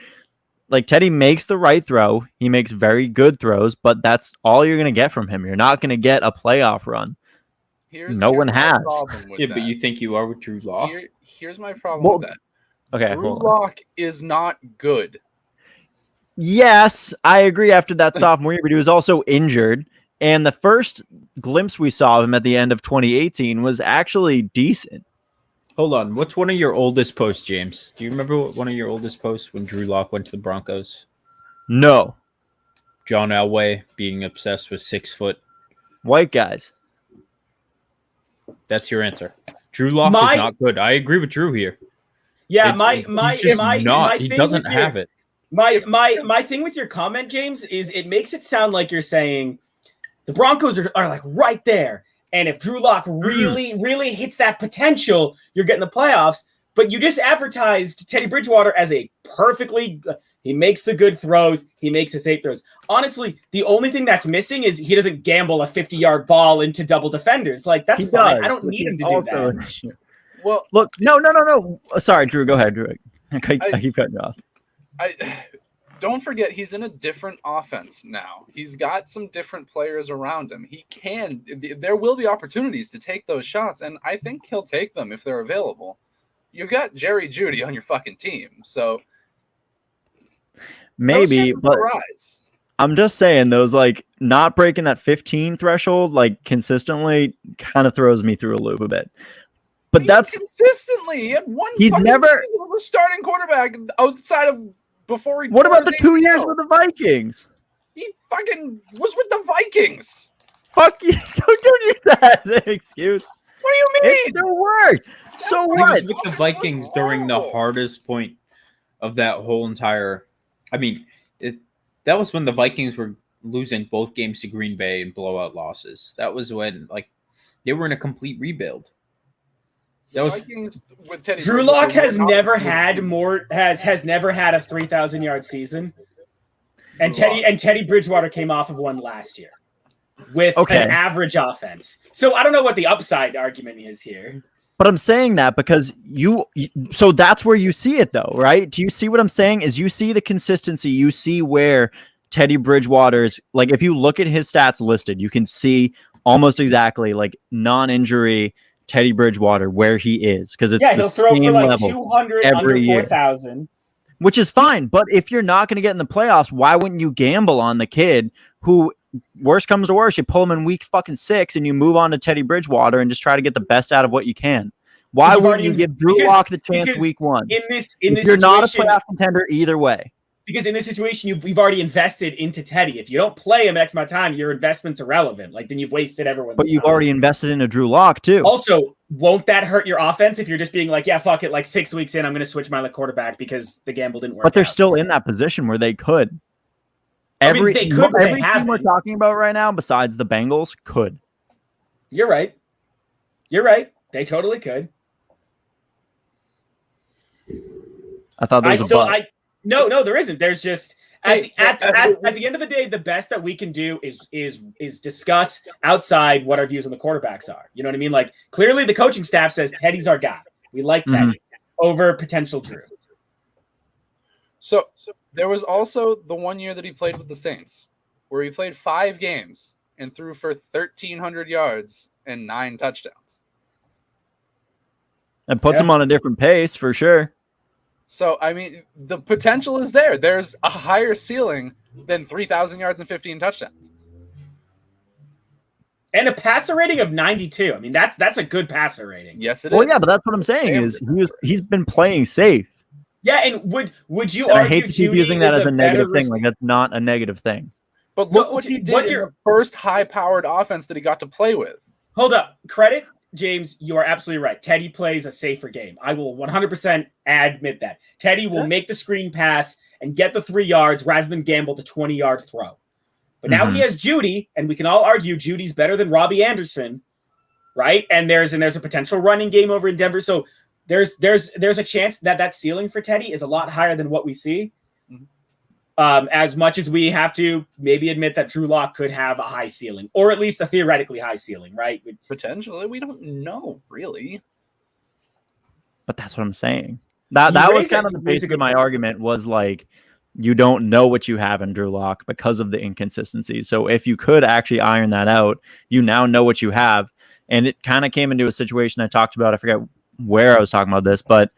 S4: Like, Teddy makes the right throw. He makes very good throws, but that's all you're going to get from him. You're not going to get a playoff run. No one
S2: my
S4: has.
S2: problem with
S3: Yeah,
S2: that.
S3: but you think you are with Drew Lock?
S2: Here's my problem
S4: Well,
S2: with that.
S4: Okay,
S2: Drew
S4: hold on.
S2: Lock is not good.
S4: Yes, I agree after that sophomore year, but he was also injured. And the first glimpse we saw of him at the end of 2018 was actually decent.
S3: Hold on. What's one of your oldest posts, James? Do you remember what one of your oldest posts when Drew Lock went to the Broncos?
S4: No.
S3: John Elway being obsessed with 6 foot.
S4: White guys.
S3: That's your answer. Drew Lock
S1: My-
S3: is not good. I agree with Drew here.
S1: Yeah,
S3: He's just not. He
S1: thing
S3: doesn't
S1: with your-
S3: have it.
S1: My thing with your comment, James, is it makes it sound like you're saying the Broncos are like right there. And if Drew Lock really hits that potential, you're getting the playoffs. But you just advertised Teddy Bridgewater as a he makes the good throws. He makes the safe throws. Honestly, the only thing that's missing is he doesn't gamble a 50-yard ball into double defenders. Like, that's
S4: He
S1: fine.
S4: does,
S1: I don't
S4: which
S1: need
S4: is
S1: him to do
S4: also
S1: that.
S4: an issue.
S2: Well,
S4: Look, no. Sorry, Drew. Go ahead, Drew. I keep cutting you off.
S2: don't forget he's in a different offense now. He's got some different players around him. There will be opportunities to take those shots, and I think he'll take them if they're available. You've got Jerry Jeudy on your fucking team, so
S4: Maybe, but
S2: rise.
S4: I'm just saying those, like, not breaking that 15 threshold like consistently kind of throws me through a loop a bit. But that's
S2: consistently. He had one.
S4: He's
S2: fucking
S4: never-
S2: season of a starting quarterback outside of before he.
S4: what
S2: tore
S4: about the
S2: his
S4: 2 years
S2: ACL.
S4: with the Vikings?
S2: He fucking was with the Vikings.
S4: Fuck you! Don't use that as an excuse.
S2: What do you
S4: It
S2: mean?
S4: still worked. So
S3: He
S4: what?
S3: was with the Vikings during the hardest point of that whole entire. I mean, that was when the Vikings were losing both games to Green Bay and blowout losses. That was when, like, they were in a complete rebuild. That was
S2: Vikings with Teddy.
S1: Drew
S2: Bridgewater
S1: Lock has
S2: were not
S1: never
S2: good.
S1: had never had a 3,000-yard season. And
S2: Drew Lock.
S1: Teddy Bridgewater came off of one last year with
S4: Okay.
S1: an average offense. So I don't know what the upside argument is here.
S4: But I'm saying that because so that's where you see it though, right? Do you see what I'm saying? Is you see the consistency, you see where Teddy Bridgewater's, like, if you look at his stats listed, you can see almost exactly, like, non-injury Teddy Bridgewater where he is because it's
S1: Yeah,
S4: the
S1: he'll throw for
S4: same
S1: like
S4: level
S1: 200
S4: every
S1: under
S4: year.
S1: 4,000.
S4: Which is fine. But if you're not going to get in the playoffs, why wouldn't you gamble on the kid who, worst comes to worst, you pull him in week fucking 6 and you move on to Teddy Bridgewater and just try to get the best out of what you can? Why wouldn't you give Drew Lock the chance week 1?
S1: In this
S4: You're not a playoff contender either way.
S1: Because in this situation, you've already invested into Teddy. If you don't play him X amount of time, your investment's irrelevant. Like, then you've wasted everyone's time.
S4: But you've already invested into Drew Lock too.
S1: Also, won't that hurt your offense if you're just being like, yeah, fuck it, like 6 weeks in, I'm going to switch my quarterback because the gamble didn't work
S4: But they're
S1: out.
S4: still in that position where they could.
S1: They could, but
S4: every team we're talking about right now, besides the Bengals, could.
S1: You're right. You're right. They totally could.
S4: I thought there was a but.
S1: No, there isn't. There's just at the end of the day, the best that we can do is discuss outside what our views on the quarterbacks are. You know what I mean? Like, clearly the coaching staff says Teddy's our guy. We like Teddy over potential Drew.
S2: So there was also the 1 year that he played with the Saints, where he played 5 games and threw for 1,300 yards and 9 touchdowns.
S4: It puts him on a different pace for sure.
S2: So, I mean, the potential is there. There's a higher ceiling than 3,000 yards and 15 touchdowns.
S1: And a passer rating of 92. I mean, that's a good passer rating.
S2: Yes, it is.
S4: Well, yeah, but that's what I'm saying is he's been playing safe.
S1: Yeah, and would you
S4: and
S1: argue
S4: I hate to keep
S1: Judy
S4: using that as a negative thing.
S1: receiver?
S4: Like, that's not a negative thing.
S2: But look what he did in the first high-powered offense that he got to play with.
S1: Hold up. Credit, James, you are absolutely right. Teddy plays a safer game. I will 100% admit that. Teddy will make the screen pass and get the 3 yards rather than gamble the 20-yard throw. But now he has Judy, and we can all argue Judy's better than Robbie Anderson, right? And there's a potential running game over in Denver. So there's a chance that ceiling for Teddy is a lot higher than what we see. As much as we have to maybe admit that Drew Lock could have a high ceiling, or at least a theoretically high ceiling, right?
S2: Potentially, we don't know really.
S4: But that's what I'm saying. That was kind of the basic of my argument was like, you don't know what you have in Drew Lock because of the inconsistency. So if you could actually iron that out, you now know what you have. And it kind of came into a situation I talked about. I forget where I was talking about this, but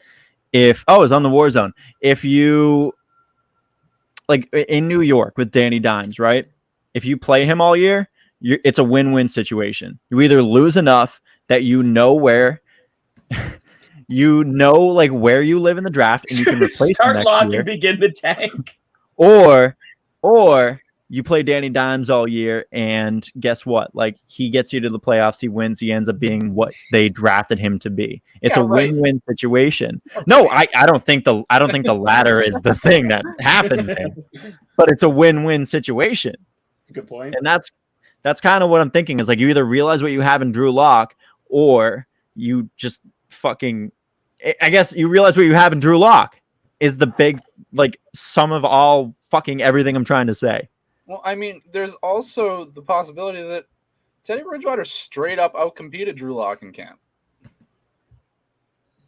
S4: it was on the War Zone. If you, like in New York with Danny Dimes, right? If you play him all year, it's a win-win situation. You either lose enough that you know where like where you live in the draft and you can replace him next year.
S1: And begin the tank.
S4: Or you play Danny Dimes all year and guess what? Like he gets you to the playoffs, he wins, he ends up being what they drafted him to be. It's a win-win situation. No, I don't think the latter is the thing that happens there. But it's a win-win situation.
S1: That's a good point.
S4: And that's kind of what I'm thinking is like you either realize what you have in Drew Lock or you just fucking I guess you realize what you have in Drew Lock is the big like sum of all fucking everything I'm trying to say.
S2: Well, I mean, there's also the possibility that Teddy Bridgewater straight up outcompeted Drew Lock in camp.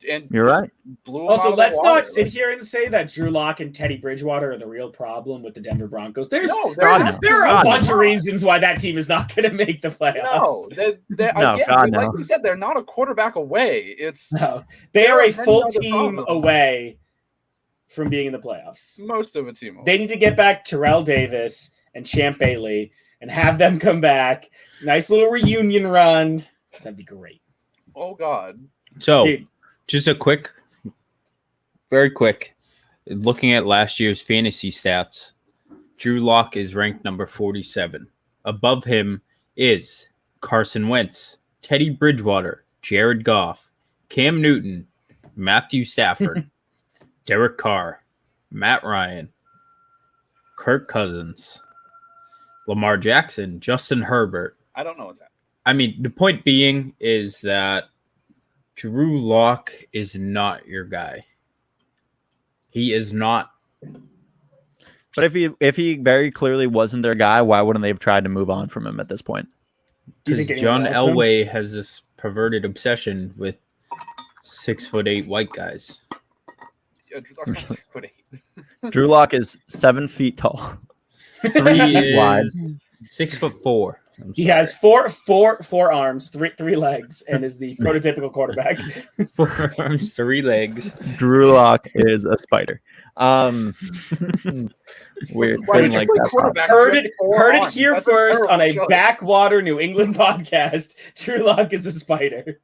S2: And
S4: you're right.
S1: Also, let's not sit here and say that Drew Lock and Teddy Bridgewater are the real problem with the Denver Broncos. There are a bunch of reasons why that team is not going to make the playoffs.
S2: Like we said, they're not a quarterback away.
S1: They are a full team away from being in the playoffs.
S2: Most of a team away.
S1: They need to get back Terrell Davis and Champ Bailey and have them come back. Nice little reunion run. That'd be great.
S2: Oh, God.
S3: So, just very quick, looking at last year's fantasy stats, Drew Lock is ranked number 47. Above him is Carson Wentz, Teddy Bridgewater, Jared Goff, Cam Newton, Matthew Stafford, Derek Carr, Matt Ryan, Kirk Cousins, Lamar Jackson, Justin Herbert.
S2: I don't know what's happening.
S3: I mean, the point being is that Drew Lock is not your guy. He is not.
S4: But if he very clearly wasn't their guy, why wouldn't they have tried to move on from him at this point?
S3: Because John Elway has this perverted obsession with 6'8" white guys.
S2: Yeah, Drew Lock's not 6'8".
S4: Drew Lock is 7 feet tall, 3 feet wide,
S3: 6'4".
S1: He has four arms, three legs, and is the prototypical quarterback.
S3: 4 arms, 3 legs.
S4: Drew Lock is a spider. Weird.
S2: Why would
S4: Didn't
S2: you
S4: like
S2: play
S4: that.
S2: quarterback?
S1: Heard
S2: if you
S1: it
S2: have 4 arms?
S1: here
S2: That's a
S1: first on a
S2: terrible choice.
S1: backwater New England podcast. Drew Lock is a spider.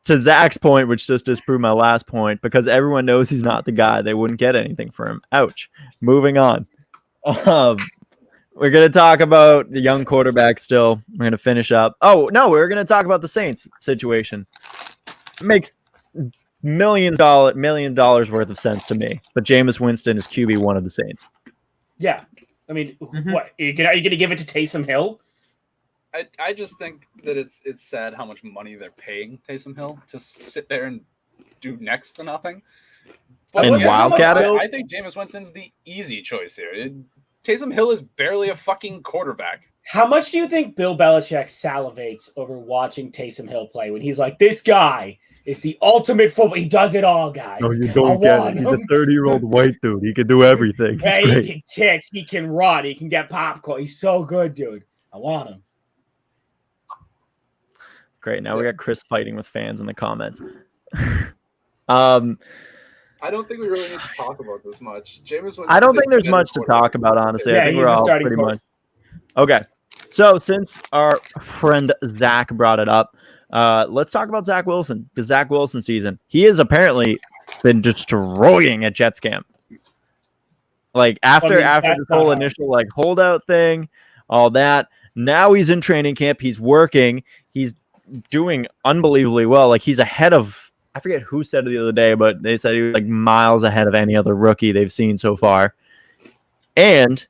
S4: To Zach's point, which just disproved my last point, because everyone knows he's not the guy, they wouldn't get anything for him. Ouch. Moving on. We're going to talk about the young quarterback still. We're going to finish up. Oh, no, we're going to talk about the Saints situation. It makes million dollars worth of sense to me. But Jameis Winston is QB1 of the Saints.
S1: Yeah. I mean, what? Are you going to give it to Taysom Hill?
S2: I just think that it's sad how much money they're paying Taysom Hill to sit there and do next to nothing. But
S4: And Wildcat?
S2: I think Jameis Winston's the easy choice here. Taysom Hill is barely a fucking quarterback.
S1: How much do you think Bill Belichick salivates over watching Taysom Hill play when he's like, this guy is the ultimate football. He does it all, guys.
S4: No, you don't get it. He's a 30-year-old white dude. He can do everything.
S1: Yeah, he can kick. He can run. He can get popcorn. He's so good, dude. I want him.
S4: Great. Now we got Chris fighting with fans in the comments.
S2: I don't think we really need to talk about this much. Jameis Winston.
S4: I don't think there's much to talk about, honestly.
S1: Yeah,
S4: I think
S1: he's
S4: we're
S1: a
S4: all
S1: starting
S4: pretty
S1: quarterback.
S4: much. Okay. So since our friend Zach brought it up, let's talk about Zach Wilson. The Zach Wilson season. He has apparently been destroying at Jets camp. Like after the whole initial like holdout thing, all that. Now he's in training camp. He's working. He's doing unbelievably well. Like he's ahead of, I forget who said it the other day, but they said he was like miles ahead of any other rookie they've seen so far. And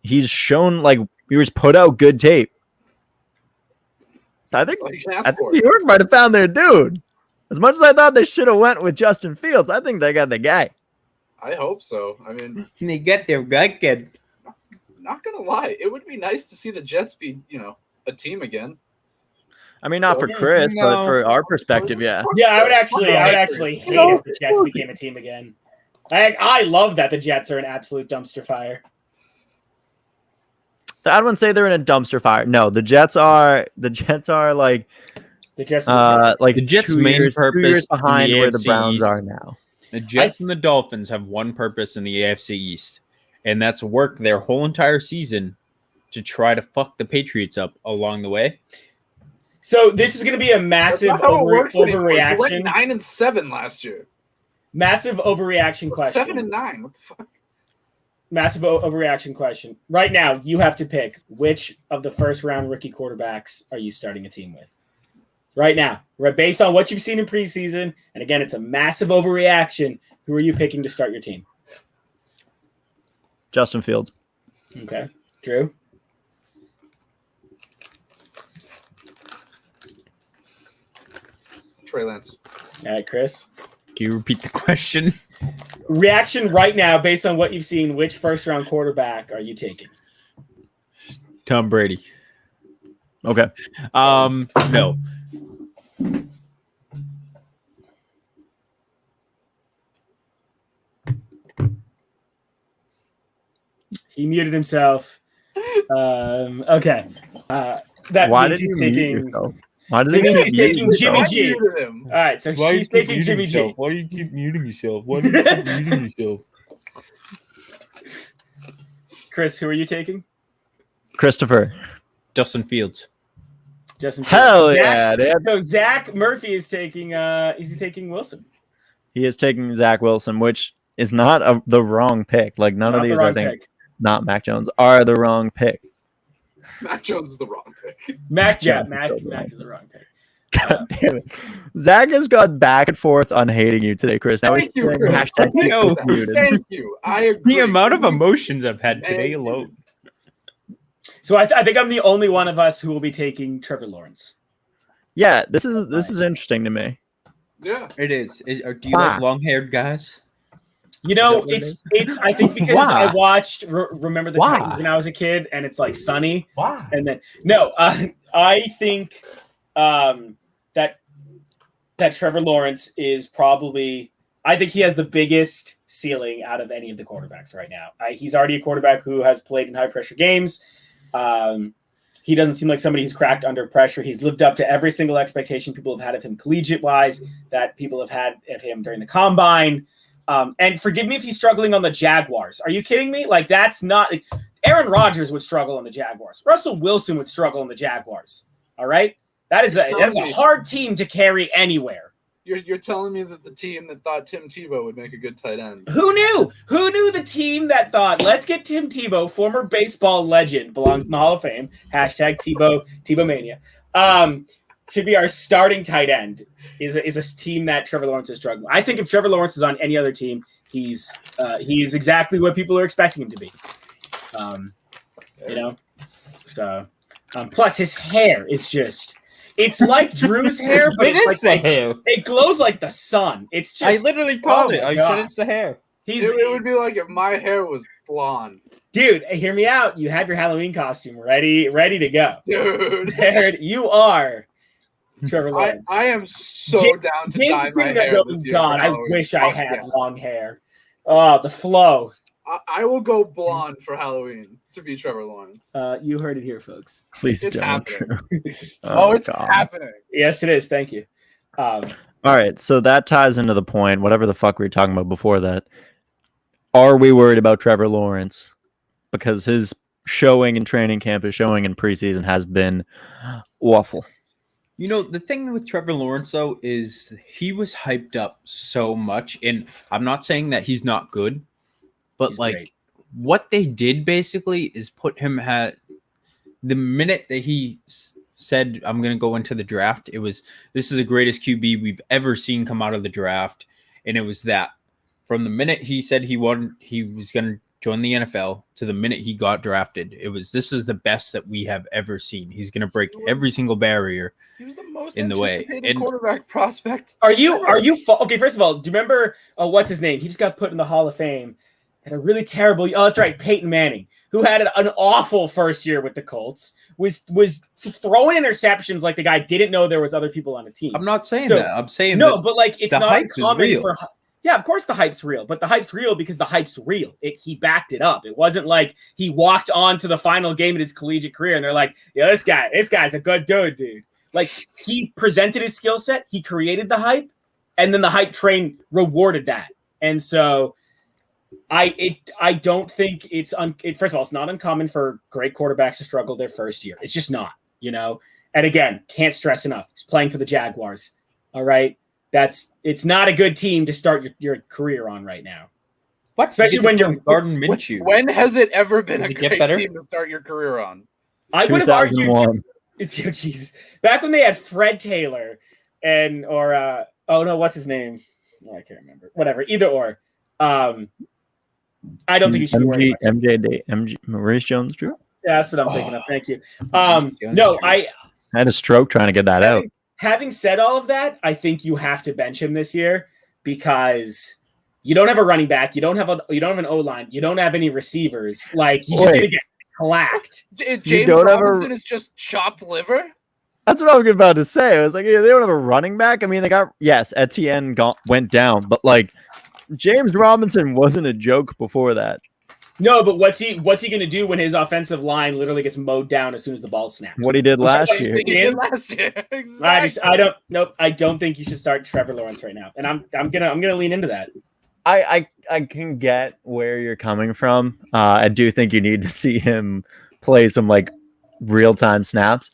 S4: he's shown like he was put out good tape. I think New York might have found their dude. As much as I thought they should have went with Justin Fields, I think they got the guy.
S2: I hope so. I mean,
S3: They get their guy kid.
S2: not gonna lie, it would be nice to see the Jets be, a team again.
S4: I mean, not for Chris, but for our perspective, yeah.
S1: Yeah, I would actually hate if the Jets became a team again. I love that the Jets are an absolute dumpster fire.
S4: I wouldn't say they're in a dumpster fire. No, the Jets are like
S1: The Jets,
S4: like
S3: The Jets'
S4: 2
S3: main
S4: years, 2
S3: purpose
S4: years
S3: in the
S4: behind where the
S3: AFC
S4: Browns
S3: East.
S4: are now.
S3: The Jets and the Dolphins have one purpose in the AFC East, and that's work their whole entire season to try to fuck the Patriots up along the way.
S1: so this is going to be a
S2: That's
S1: massive
S2: not how it works anymore. You
S1: overreaction.
S2: went 9-7 last year.
S1: Massive overreaction question.
S2: 7-9. What the fuck?
S1: Massive overreaction question. Right now, you have to pick which of the first round rookie quarterbacks are you starting a team with? Right now, right, based on what you've seen in preseason, and again, it's a massive overreaction. Who are you picking to start your team?
S4: Justin Fields.
S1: Okay, Drew.
S2: Trey Lance.
S1: All right, Chris.
S3: Can you repeat the question?
S1: Reaction right now, based on what you've seen, which first round quarterback are you taking?
S3: Tom Brady.
S4: Okay.
S3: No.
S1: He muted himself. Okay. That
S4: Why
S1: means
S4: did
S1: he's
S4: you mute
S1: taking.
S4: yourself? Why does
S1: He's
S4: he keep
S1: taking
S4: muting
S1: Jimmy
S4: himself?
S1: G.
S2: I muted him.
S1: All right, so he's taking Jimmy G.
S3: Why do you keep muting yourself? Why do you keep muting yourself?
S1: Chris, who are you taking?
S4: Christopher.
S3: Justin Fields.
S1: Justin.
S4: Hell
S1: Fields.
S4: yeah, dude.
S1: So Zach Murphy is taking. Is he taking Wilson?
S4: He is taking Zach Wilson, which is not the wrong pick. Like none
S1: Not
S4: of
S1: the
S4: these,
S1: wrong
S4: I think,
S1: pick.
S4: not Mac Jones, are the wrong pick.
S2: Mac Jones is the wrong pick.
S1: Mac
S4: Jones
S1: is the wrong pick.
S4: God damn it. Zach has gone back and forth on hating you today, Chris. Now he's
S2: Thank you,
S4: saying
S2: Chris.
S4: hashtag
S2: Thank
S3: you.
S4: keep muted.
S2: Thank you. I agree.
S3: The amount of emotions I've had today
S2: Thank you.
S3: alone.
S1: So I think I'm the only one of us who will be taking Trevor Lawrence.
S4: Yeah, this is interesting to me.
S2: Yeah.
S3: It is. Do you
S4: Wow.
S3: like long-haired guys?
S1: You know,
S3: Is that what it
S1: it's. I think because
S4: Why?
S1: I watched Remember the
S4: Why?
S1: Titans when I was a kid, and it's like Sunny,
S4: Why?
S1: and then I think that Trevor Lawrence is probably. I think he has the biggest ceiling out of any of the quarterbacks right now. He's already a quarterback who has played in high pressure games. He doesn't seem like somebody who's cracked under pressure. He's lived up to every single expectation people have had of him collegiate-wise, that people have had of him during the combine. And forgive me if he's struggling on the Jaguars. Are you kidding me? Like, that's not like, Aaron Rodgers would struggle on the Jaguars. Russell Wilson would struggle on the Jaguars. All right? That is a hard team to carry anywhere.
S2: You're telling me that the team that thought Tim Tebow would make a good tight end.
S1: Who knew? Who knew the team that thought, let's get Tim Tebow, former baseball legend, belongs in the Hall of Fame, hashtag Tebow Mania, should be our starting tight end, is a team that Trevor Lawrence is struggling. I think if Trevor Lawrence is on any other team, he's exactly what people are expecting him to be. So plus his hair is just... It's like Drew's hair, but it's like
S3: the hair.
S1: It glows like the sun. It's just...
S3: I literally called it. I said it's the hair.
S2: It would be like if my hair was blonde.
S1: Dude, hear me out. You have your Halloween costume ready to go.
S2: Dude.
S1: There you are, Trevor Lawrence.
S2: I am so down to dye my hair this year.
S1: God, I wish I had long hair. Oh, the flow.
S2: I will go blonde for Halloween to be Trevor Lawrence.
S1: You heard it here, folks.
S4: Please
S2: It's
S4: don't.
S2: happening.
S4: It's
S2: happening.
S1: Yes, it is. Thank you.
S4: All right, so that ties into the point, whatever the fuck we were talking about before that. Are we worried about Trevor Lawrence? Because his showing in training camp, his showing in preseason has been awful.
S3: You know, the thing with Trevor Lawrence, though, is he was hyped up so much. And I'm not saying that he's not good, but
S1: He's
S3: like
S1: great.
S3: What they did basically is put him at the minute that he said, I'm going to go into the draft, it was, this is the greatest QB we've ever seen come out of the draft. And it was that from the minute he said he was going to join the NFL to the minute he got drafted, it was, this is the best that we have ever seen. He's going to break every single barrier.
S2: He was the most
S3: in the way.
S2: anticipated
S3: And-
S2: quarterback prospect.
S1: Are you okay? First of all, do you remember what's his name? He just got put in the Hall of Fame. Had a really terrible. Oh, that's right, Peyton Manning, who had an awful first year with the Colts, was throwing interceptions like the guy didn't know there was other people on the team.
S3: I'm not saying
S1: So-
S3: that. I'm saying
S1: No,
S3: that
S1: but like it's
S3: the
S1: not
S3: hype is
S1: uncommon
S3: real.
S1: for. Yeah, of course the hype's real, but the hype's real because the hype's real. He backed it up. It wasn't like he walked on to the final game of his collegiate career and they're like, "Yeah, this guy's a good dude." Like he presented his skill set, he created the hype, and then the hype train rewarded that. And so I don't think it's first of all, it's not uncommon for great quarterbacks to struggle their first year. It's just not, And again, can't stress enough. He's playing for the Jaguars. All right. It's not a good team to start your career on right now.
S3: What?
S1: Especially when you're
S3: Garden Minshew.
S2: When has it ever been
S3: Does
S2: a
S3: it get
S2: great
S3: better?
S2: team to start your career on?
S1: I would have argued
S4: 2001.
S1: it's Jesus. Back when they had Fred Taylor what's his name? Oh, I can't remember. Whatever. Either or. I don't think you should be worried about it.
S4: MJ, Maurice Jones-Drew.
S1: Yeah, that's what I'm thinking of. Thank you.
S3: Jones-Drew.
S1: No, I
S4: had a stroke trying to get that out.
S1: having said all of that, I think you have to bench him this year because you don't have a running back, you don't have an O-line, you don't have any receivers. Like he's just gonna get clacked.
S2: James
S4: don't have a-
S2: Robinson is just chopped liver?
S4: That's what I was about to say. I was like, yeah, they don't have a running back. I mean, they got, yes, Etienne went down, but like James Robinson wasn't a joke before that.
S1: No, but what's he gonna do when his offensive line literally gets mowed down as soon as the ball snaps?
S4: What he did last
S1: Like,
S4: year.
S2: He did last year. Exactly.
S1: I don't think you should start Trevor Lawrence right now. And I'm gonna lean into that.
S4: I can get where you're coming from. I do think you need to see him play some like real-time snaps,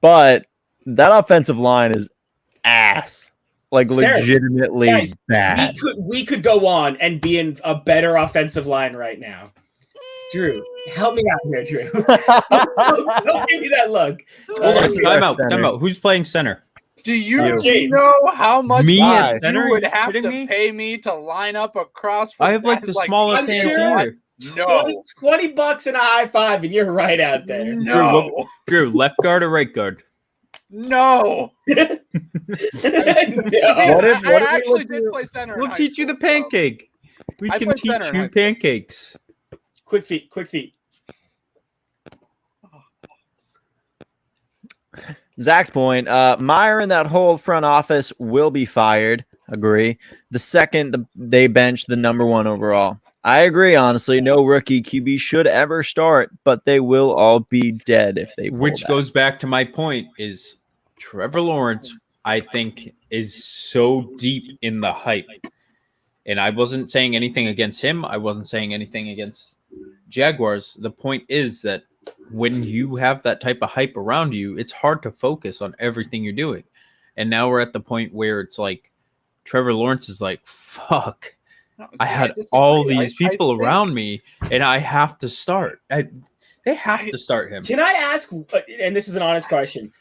S4: but that offensive line is ass. Like
S1: Sarah,
S4: legitimately
S1: guys,
S4: bad.
S1: We could go on and be in a better offensive line right now. Drew, help me out here, Drew. Don't give me that look.
S3: Hold on,
S4: Center.
S3: time out. Who's playing center?
S2: Do you
S1: James.
S2: know how much
S3: Me
S2: money
S3: at center?
S2: you would
S3: Are you
S2: have to
S3: kidding me?
S2: pay me to line up across from
S3: I have like
S2: guys
S3: the smallest
S1: I'm
S3: hands
S1: sure-
S3: here.
S2: No.
S1: $20 and a high five, and you're right out there.
S2: No.
S3: Drew, left guard or right guard?
S2: No.
S1: No.
S2: I actually did play center. in
S3: We'll
S2: high
S3: teach you the
S2: school, so-
S3: pancake. We
S2: I
S3: can
S2: played
S3: teach
S2: center in
S3: you
S2: high school.
S3: pancakes.
S1: Quick feet.
S4: Zach's point, Meyer and that whole front office will be fired. Agree. The second they bench the number one overall I agree, honestly. No rookie QB should ever start, but they will all be dead if they pull
S3: Which
S4: that.
S3: goes back to my point is Trevor Lawrence, I think, is so deep in the hype. And I wasn't saying anything against him. I wasn't saying anything against Jaguars. The point is that when you have that type of hype around you, it's hard to focus on everything you're doing. And now we're at the point where it's like Trevor Lawrence is like, fuck.
S2: No,
S3: I
S2: see,
S3: had
S2: disagree.
S3: all these people
S2: think-
S3: around me, and I have to start. They have to start him.
S1: Can I ask, and this is an honest question,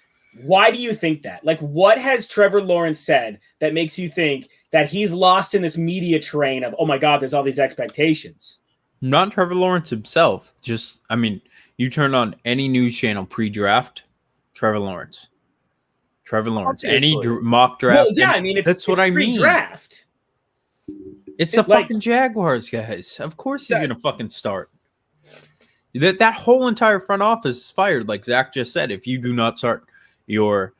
S1: why do you think that? Like, what has Trevor Lawrence said that makes you think that he's lost in this media train of, oh my God, there's all these expectations?
S3: Not Trevor Lawrence himself. Just, I mean, you turn on any news channel pre-draft, Trevor Lawrence. Any
S2: Obviously.
S3: mock draft.
S1: Well, yeah, I mean,
S3: that's what I mean.
S1: Pre-draft.
S3: It's the
S1: like-
S3: fucking Jaguars, guys. Of course he's
S2: That-
S3: gonna fucking start. That whole entire front office is fired, like Zach just said. If you do not start your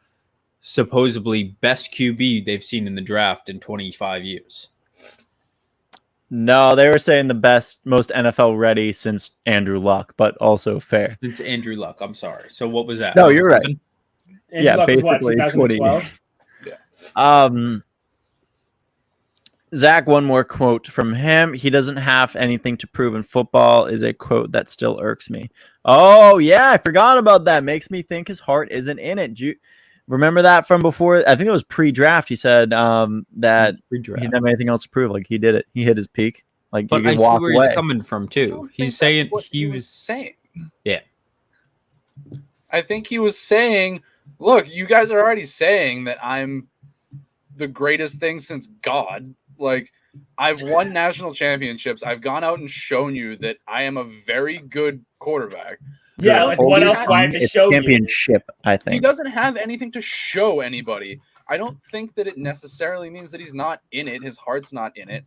S3: supposedly best QB they've seen in the draft in 25 years.
S4: No, they were saying the best, most NFL ready since Andrew Luck, but also fair.
S3: It's Andrew Luck. I'm sorry. So what was that?
S4: No, you're right.
S1: And
S4: Yeah,
S1: Luck was what,
S4: basically 20
S1: 2012?
S4: years. Zach, one more quote from him. He doesn't have anything to prove in football is a quote that still irks me. Oh, yeah, I forgot about that. Makes me think his heart isn't in it. Do you remember that from before? I think it was pre-draft. He said that he didn't have anything else to prove. Like, he did it. He hit his peak. Like,
S3: But
S4: you
S3: I
S4: can
S3: see
S4: walk
S3: where
S4: away.
S3: he's coming from
S2: I
S3: too.
S2: don't think
S3: He's
S2: that's
S3: saying
S2: what
S3: he was
S2: saying.
S3: Yeah.
S2: I think he was saying, look, you guys are already saying that I'm the greatest thing since God. Like, I've won national championships. I've gone out and shown you that I am a very good quarterback.
S1: Yeah, like, what else do I have to
S4: It's
S1: show you?
S4: championship, I
S2: He
S4: think.
S2: doesn't have anything to show anybody. I don't think that it necessarily means that he's not in it. His heart's not in it.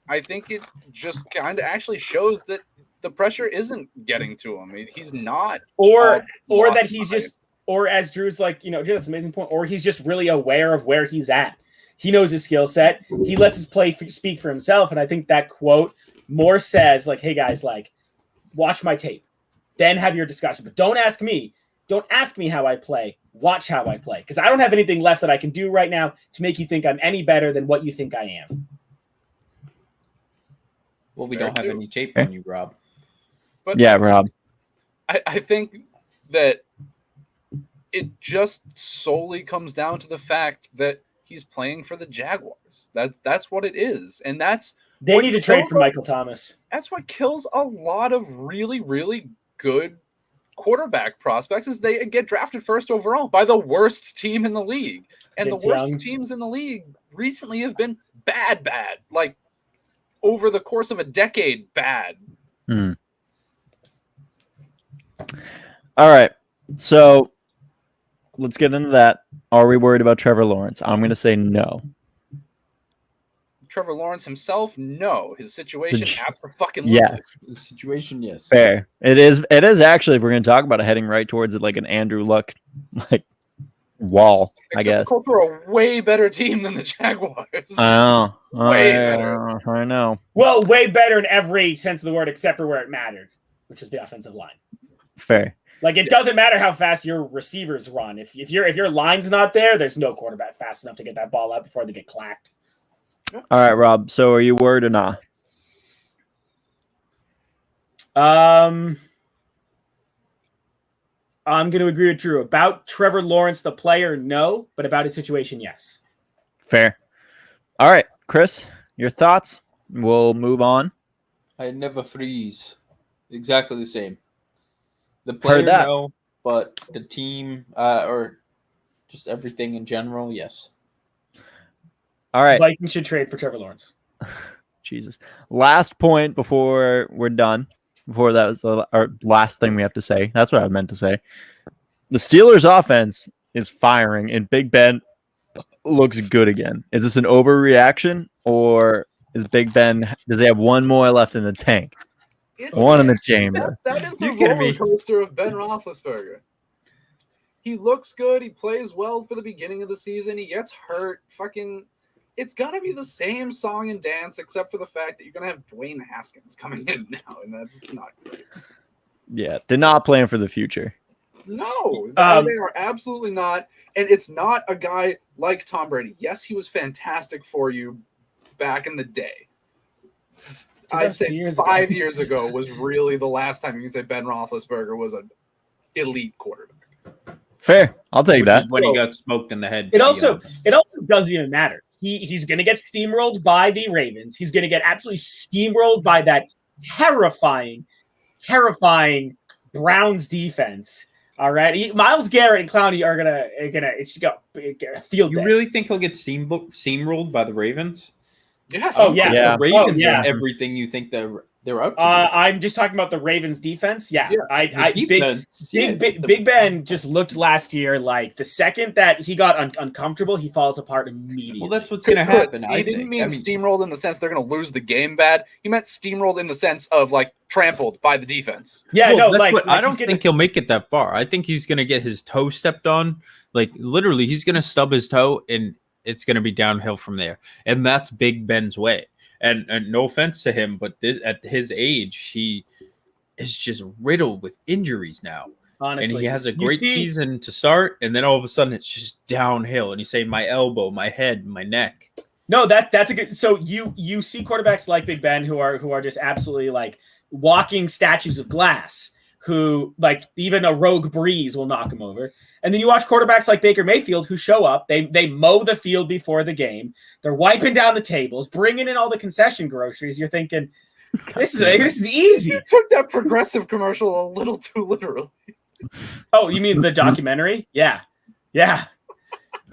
S2: I think it just kind of actually shows that the pressure isn't getting to him. He's not.
S1: Or
S2: lost
S1: that he's
S2: by
S1: just, or as Drew's like, that's an amazing point, or he's just really aware of where he's at. He knows his skill set. He lets his play speak for himself. And I think that quote more says, like, hey, guys, like, watch my tape. Then have your discussion. But don't ask me. Don't ask me how I play. Watch how I play. Because I don't have anything left that I can do right now to make you think I'm any better than what you think I am.
S3: Well, we
S2: Fair
S3: don't have
S2: too.
S3: any tape on you, Rob.
S2: But
S4: Yeah, Rob.
S2: I think that it just solely comes down to the fact that he's playing for the Jaguars. That's what it is. And that's
S1: They
S2: what
S1: need to trade
S2: kills
S1: for
S2: a-
S1: Michael Thomas.
S2: That's what kills a lot of really, really good quarterback prospects is they get drafted first overall by the worst team in the league. And
S1: Vince
S2: the worst
S1: Young.
S2: teams in the league recently have been bad. Like over the course of a decade, bad.
S4: All right. So let's get into that. Are we worried about Trevor Lawrence? I'm going to say no.
S2: Trevor Lawrence himself, no. His situation, absolutely.
S4: Yes.
S3: The situation, yes.
S4: Fair. It is actually, if we're going to talk about it, heading right towards it like an Andrew Luck like wall, I
S2: Except
S4: guess.
S2: the Colts were a way better team than the Jaguars.
S4: I know.
S2: Way better.
S4: I know.
S1: Well, way better in every sense of the word, except for where it mattered, which is the offensive line.
S4: Fair.
S1: Like, it doesn't matter how fast your receivers run. If your line's not there, there's no quarterback fast enough to get that ball out before they get clacked.
S4: All right, Rob. So are you worried or not?
S1: I'm going to agree with Drew. About Trevor Lawrence, the player, no. But about his situation, yes.
S4: Fair. All right, Chris, your thoughts? We'll move on.
S3: I never freeze. Exactly the same. The player,
S4: that.
S3: no, but the team or just everything in general, yes.
S4: All right.
S1: Vikings should trade for Trevor Lawrence.
S4: Jesus. Last point before we're done. Before that was our last thing we have to say. That's what I meant to say. The Steelers' offense is firing, and Big Ben looks good again. Is this an overreaction, or is Big Ben? Does he have one more left in the tank? One in the chamber.
S2: That is the
S3: You kidding
S2: roller
S3: me?
S2: coaster of Ben Roethlisberger. He looks good. He plays well for the beginning of the season. He gets hurt. Fucking, it's gonna be the same song and dance, except for the fact that you're gonna have Dwayne Haskins coming in now, and that's not great.
S4: Yeah, they're not playing for the future.
S2: No, they are absolutely not. And it's not a guy like Tom Brady. Yes, he was fantastic for you back in the day. I'd say 5 years ago was really the last time you can say Ben Roethlisberger was an elite quarterback.
S4: Fair. I'll take that.
S3: When he got smoked in the head.
S1: It also doesn't even matter. He's going to get steamrolled by the Ravens. He's going to get absolutely steamrolled by that terrifying Browns defense. All right, Myles Garrett and Clowney are gonna go field day.
S3: You really think he'll get steamrolled by the Ravens?
S2: Yes.
S1: Oh yeah.
S3: The Ravens are everything you think they're up to.
S1: I'm just talking about the Ravens defense. Yeah. Big Ben just looked last year like the second that he got uncomfortable, he falls apart immediately.
S3: Well, that's what's going to happen.
S2: He didn't mean steamrolled in the sense they're going to lose the game bad. He meant steamrolled in the sense of like trampled by the defense.
S1: Yeah,
S3: I don't think he'll make it that far. I think he's going to get his toe stepped on. Like literally, he's going to stub his toe and it's going to be downhill from there. And that's Big Ben's way. And no offense to him, but at his age, he is just riddled with injuries now.
S1: Honestly,
S3: and he has a great season to start, and then all of a sudden it's just downhill. And you say, my elbow, my head, my neck.
S1: No, that's a good. So you see quarterbacks like Big Ben who are just absolutely like walking statues of glass. Who like even a rogue breeze will knock him over. And then you watch quarterbacks like Baker Mayfield who show up. They mow the field before the game. They're wiping down the tables, bringing in all the concession groceries. You're thinking, this is easy.
S2: You took that Progressive commercial a little too literally.
S1: Oh, you mean the documentary? Yeah.
S4: Yeah,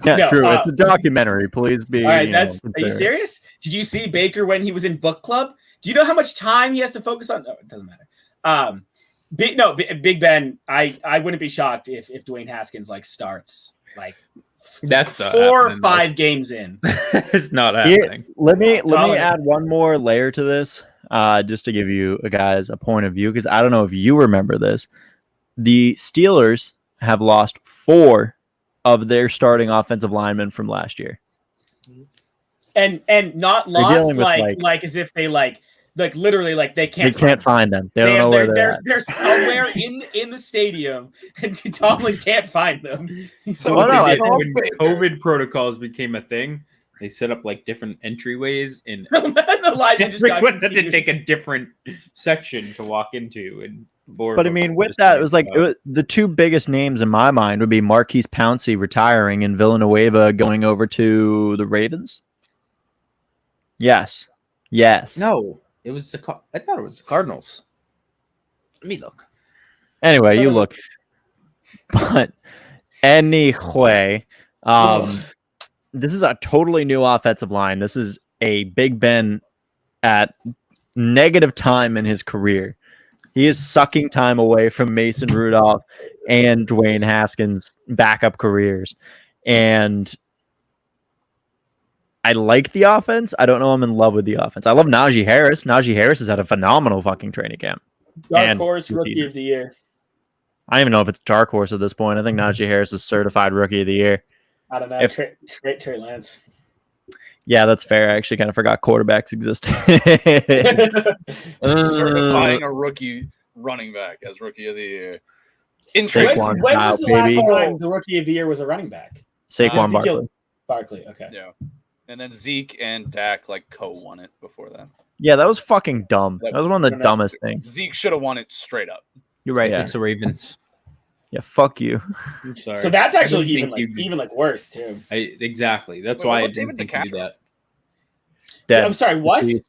S1: No,
S4: true. It's a documentary. Please be.
S1: All right, are you serious? Did you see Baker when he was in book club? Do you know how much time he has to focus on? No, it doesn't matter. Big Ben. I wouldn't be shocked if Dwayne Haskins like starts like
S3: that's
S1: 4 or 5 games in.
S3: It's not happening.
S4: Let me add one more layer to this, just to give you guys a point of view, because I don't know if you remember this. The Steelers have lost 4 of their starting offensive linemen from last year,
S1: and not lost like as if they like literally like they can't
S4: find them. They don't know where they're at.
S1: They're somewhere in the stadium, and Tomlin can't find them.
S3: So when COVID protocols became a thing, they set up like different entryways, and
S1: the lineman just got
S3: had to take a different section to walk into. And
S4: but I mean, with that, it was like the 2 biggest names in my mind would be Marquise Pouncey retiring and Villanueva going over to the Ravens. Yes.
S3: No. It was I thought it was the Cardinals. Let me look.
S4: Anyway, you look. But anyway, this is a totally new offensive line. This is a Big Ben at negative time in his career. He is sucking time away from Mason Rudolph and Dwayne Haskins' backup careers. And I like the offense. I don't know I'm in love with the offense. I love Najee Harris. Najee Harris has had a phenomenal fucking training camp.
S1: Dark horse rookie of the year.
S4: I don't even know if it's dark horse at this point. I think Najee Harris is certified rookie of the year.
S1: I don't know. Trey Lance.
S4: Yeah, that's fair. I actually kind of forgot quarterbacks existed.
S2: Certifying a rookie running back as rookie of the year.
S1: When was the last time the rookie of the year was a running back?
S4: Saquon
S1: Barkley. Okay.
S2: Yeah. And then Zeke and Dak like co-won it before that.
S4: Yeah, that was fucking dumb. That was one of the dumbest things.
S2: Zeke should have won it straight up.
S3: You're right.
S4: Yeah.
S3: It's the Ravens.
S4: Yeah, fuck you.
S3: I'm sorry.
S1: So that's actually even worse too.
S3: Exactly. That's why I didn't think you do that.
S4: Dead.
S1: I'm sorry. What? Did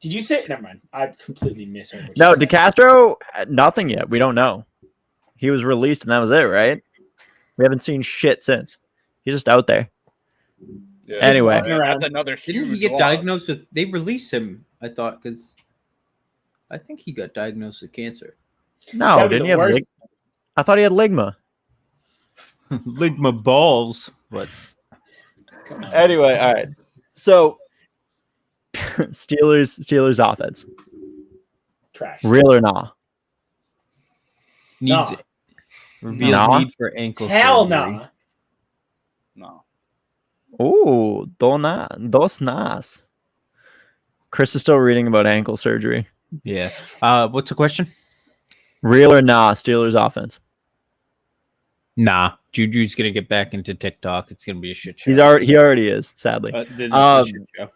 S1: you say? Never mind. I completely misheard.
S4: No, DeCastro, nothing yet. We don't know. He was released and that was it, right? We haven't seen shit since. He's just out there.
S2: Yeah,
S4: anyway,
S2: that's another huge.
S3: Didn't he get diagnosed with? They released him. I thought because I think he got diagnosed with cancer.
S4: No, didn't he have? I thought he had ligma.
S3: Ligma balls. But
S4: anyway, all right. So Steelers offense.
S1: Trash.
S4: Real or nah?
S3: Needs it. Revealed need for ankle
S1: Hell
S3: surgery.
S1: no.
S2: No.
S4: Ooh, dos nas. Chris is still reading about ankle surgery.
S3: Yeah. What's the question?
S4: Real or nah? Steelers offense.
S3: Nah. Juju's gonna get back into TikTok. It's gonna be a shit show.
S4: He already is, sadly.
S3: Then it's a shit show.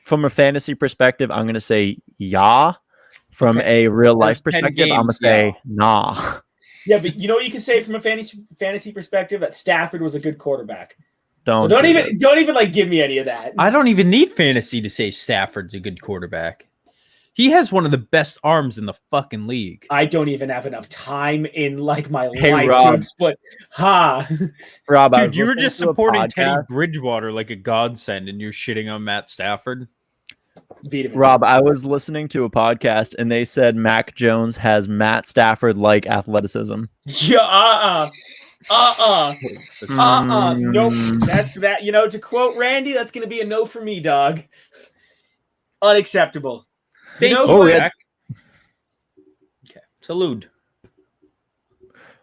S4: From a fantasy perspective, I'm gonna say yeah. From a real life
S3: First 10
S4: perspective, I'm gonna
S3: games,
S4: say
S3: yeah.
S4: nah.
S1: Yeah, but you know what you can say from a fantasy perspective? That Stafford was a good quarterback.
S4: Don't
S1: Don't
S4: do
S1: even like give me any of that.
S3: I don't even need fantasy to say Stafford's a good quarterback. He has one of the best arms in the fucking league.
S1: I don't even have enough time in like my
S4: Hey,
S1: life
S4: Rob.
S1: to explain. Ha!
S4: Rob, I
S3: Dude,
S4: was
S3: you were
S4: listening
S3: just
S4: to a
S3: supporting Teddy
S4: podcast.
S3: Bridgewater like a godsend, and you're shitting on Matt Stafford.
S1: Beat him.
S4: Rob, I was listening to a podcast and they said Mac Jones has Matt Stafford like athleticism.
S1: Yeah. Nope.
S4: Mm.
S1: That's that. You know, to quote Randy, that's gonna be a no for me, dog. Unacceptable. You know
S4: Oh,
S1: what?
S4: yeah.
S3: Okay. Salute.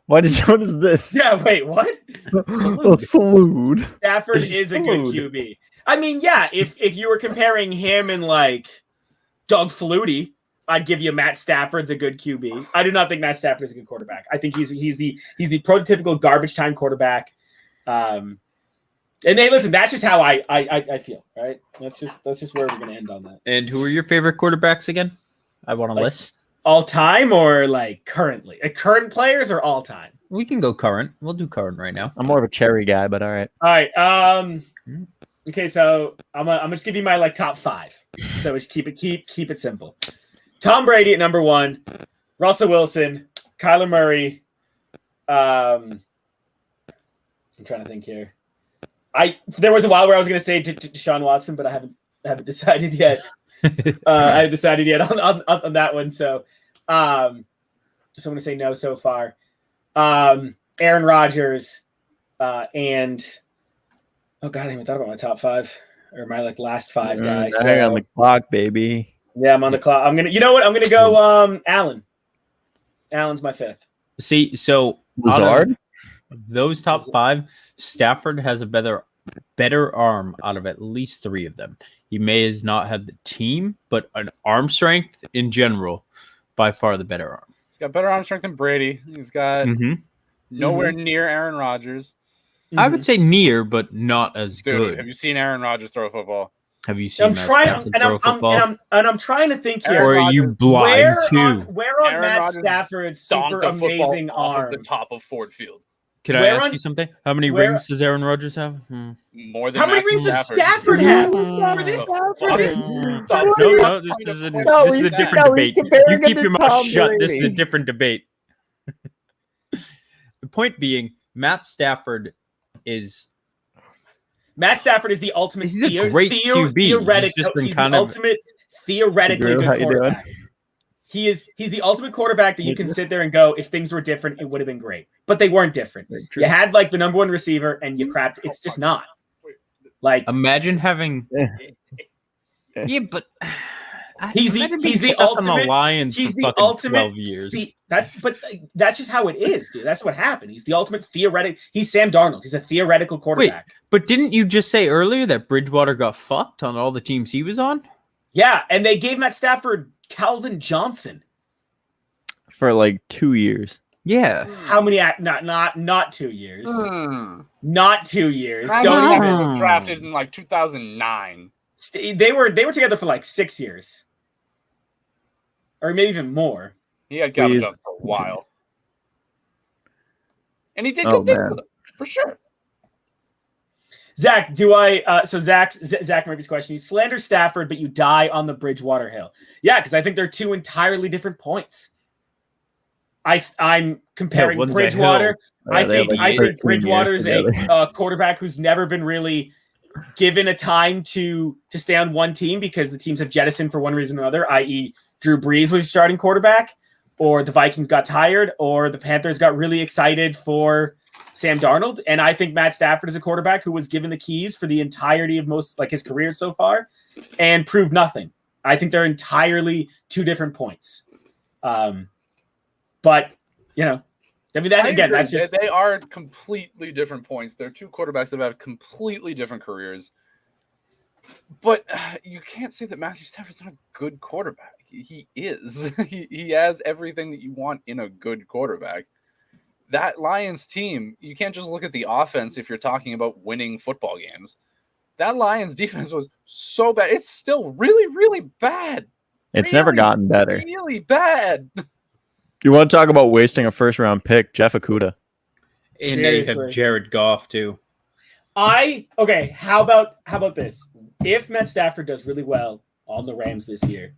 S4: What is this?
S1: Yeah. Wait. What?
S4: A salute.
S1: Stafford is a good
S3: Salute.
S1: QB. I mean, yeah. If you were comparing him and like Doug Flutie, I'd give you Matt Stafford's a good QB. I do not think Matt Stafford is a good quarterback. I think he's the prototypical garbage time quarterback. And they listen. That's just how I feel. Right. That's just where we're gonna end on that.
S3: And who are your favorite quarterbacks again? I want a
S1: Like-
S3: list.
S1: All time or like currently? Current players or all time?
S3: We can go current. We'll do current right now.
S4: I'm more of a cherry guy, but all right.
S1: All right. Okay, so I'm gonna just give you my like top 5. So just keep it simple. Tom Brady at number 1, Russell Wilson, Kyler Murray. I'm trying to think here. There was a while where I was gonna say Deshaun Watson, but I haven't decided yet. I haven't decided yet on that one. So I'm gonna say no so far. Aaron Rodgers, and oh god, I haven't even thought about my top 5 or my like last 5 guys.
S4: Hang
S1: So,
S4: on the clock, baby.
S1: yeah, I'm on the clock. You know what? I'm gonna go Allen. Allen's my 5th.
S3: See, so
S4: Lazard?
S3: those top 5, Stafford has a better arm out of at least 3 of them. He may has not had the team, but an arm strength in general, by far the better arm.
S2: He's got better arm strength than Brady. He's got nowhere near Aaron Rodgers.
S3: I would say near, but not as
S2: Dude,
S3: good.
S2: have you seen Aaron Rodgers throw a football?
S3: Have you seen
S1: I'm
S3: Matt
S1: trying,
S3: Stafford
S1: and
S3: throw a football?
S1: I'm trying to think here.
S3: Or are you blind too?
S1: Where on
S2: Aaron
S1: Matt
S2: Rodgers
S1: Stafford's
S2: Donked
S1: super
S2: a football
S1: amazing
S2: off
S1: arm?
S2: of the top of Ford Field.
S3: Can I
S1: where
S3: ask
S1: on-
S3: you something? How many
S1: where-
S3: rings does Aaron Rodgers have?
S2: More than
S1: How many
S2: Matthew
S1: rings does
S2: Stafford.
S1: Stafford have?
S2: What
S1: For this,
S2: the
S1: for
S2: fuck?
S1: this,
S2: Stop.
S3: No, this is a
S4: he's
S3: different debate.
S4: comparing
S3: You
S4: him
S3: keep
S4: to
S3: your mouth
S4: Tom
S3: shut. This is a
S4: Brady.
S3: different debate. The point being, Matt Stafford is
S1: Matt Stafford is the ultimate.
S3: He's a great QB. He's
S1: Theoretical.
S3: just been
S1: He's
S3: kind
S1: the
S3: of-
S1: ultimate theoretically
S4: Drew, how
S1: good
S4: you doing?
S1: quarterback. He's the ultimate quarterback that you can sit there and go, if things were different, it would have been great. But they weren't different. You had like the number 1 receiver and you crapped. It's just not. Like
S3: imagine having. Yeah, but
S1: He's the
S3: imagine being
S1: ultimate.
S3: stuck on the Lions
S1: He's
S3: for
S1: the
S3: fucking
S1: ultimate.
S3: 12 years.
S1: That's just how it is, dude. That's what happened. He's the ultimate theoretic. He's Sam Darnold. He's a theoretical quarterback.
S3: But didn't you just say earlier that Bridgewater got fucked on all the teams he was on?
S1: Yeah, and they gave Matt Stafford Calvin Johnson.
S4: For like 2 years.
S3: Yeah.
S1: How many? Not 2 years. Not 2 years.
S2: Calvin
S1: Don't
S2: Johnson
S1: even.
S2: was drafted in like 2009.
S1: They were together for like 6 years, or maybe even more.
S2: He had Calvin
S4: Please.
S2: Johnson for a while. And he did
S4: Oh,
S2: good things
S4: man.
S2: with it, for sure.
S1: Zach, so Zach Murphy's question: you slander Stafford, but you die on the Bridgewater hill. Yeah, because I think they're 2 entirely different points. I'm comparing
S3: one's a
S1: Bridgewater.
S3: hill.
S1: I
S4: they have
S1: think
S4: like 13
S1: Bridgewater's
S4: years
S1: a quarterback who's never been really given a time to stay on one team because the teams have jettisoned for one reason or another, i.e. Drew Brees was starting quarterback, or the Vikings got tired, or the Panthers got really excited for Sam Darnold. And I think Matt Stafford is a quarterback who was given the keys for the entirety of most like his career so far and proved nothing. I think they're entirely 2 different points. But, you know, I mean, that
S2: I
S1: again,
S2: agree.
S1: that's just
S2: They are completely different points. They're two quarterbacks that have completely different careers. But you can't say that Matthew Stafford's not a good quarterback. He is. He has everything that you want in a good quarterback. That Lions team, you can't just look at the offense if you're talking about winning football games. That Lions defense was so bad. It's still really, really bad.
S4: It's never gotten better.
S2: Really bad.
S4: You want to talk about wasting a first-round pick, Jeff Okudah?
S3: And they have
S1: Seriously.
S3: Jared Goff too.
S1: Okay. How about this? If Matt Stafford does really well on the Rams this year,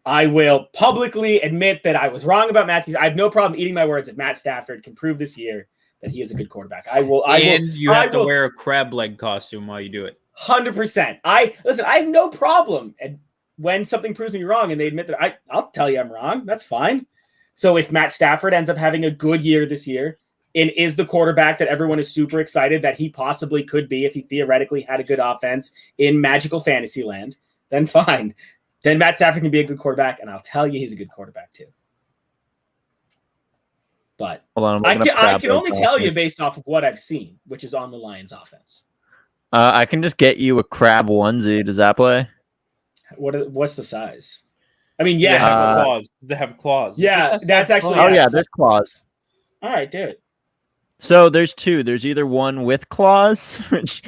S1: I will publicly admit that I was wrong about Matthews. I have no problem eating my words if Matt Stafford can prove this year that he is a good quarterback.
S3: You have to wear a crab leg costume while you do it.
S1: 100%. I have no problem. And when something proves me wrong and they admit that, I'll tell you I'm wrong. That's fine. So if Matt Stafford ends up having a good year this year and is the quarterback that everyone is super excited that he possibly could be if he theoretically had a good offense in magical fantasy land, then fine. Then Matt Stafford can be a good quarterback, and I'll tell you he's a good quarterback too. But
S4: Hold on,
S1: I can only tell you based off of what I've seen, which is on the Lions offense.
S4: I can just get you a crab onesie. Does that play?
S1: What's the size? I mean, yeah.
S3: Claws. Does it have claws?
S1: Yeah, that's actually.
S4: Oh yeah, there's claws.
S1: All right, do it.
S4: So there's two. There's either one with claws, which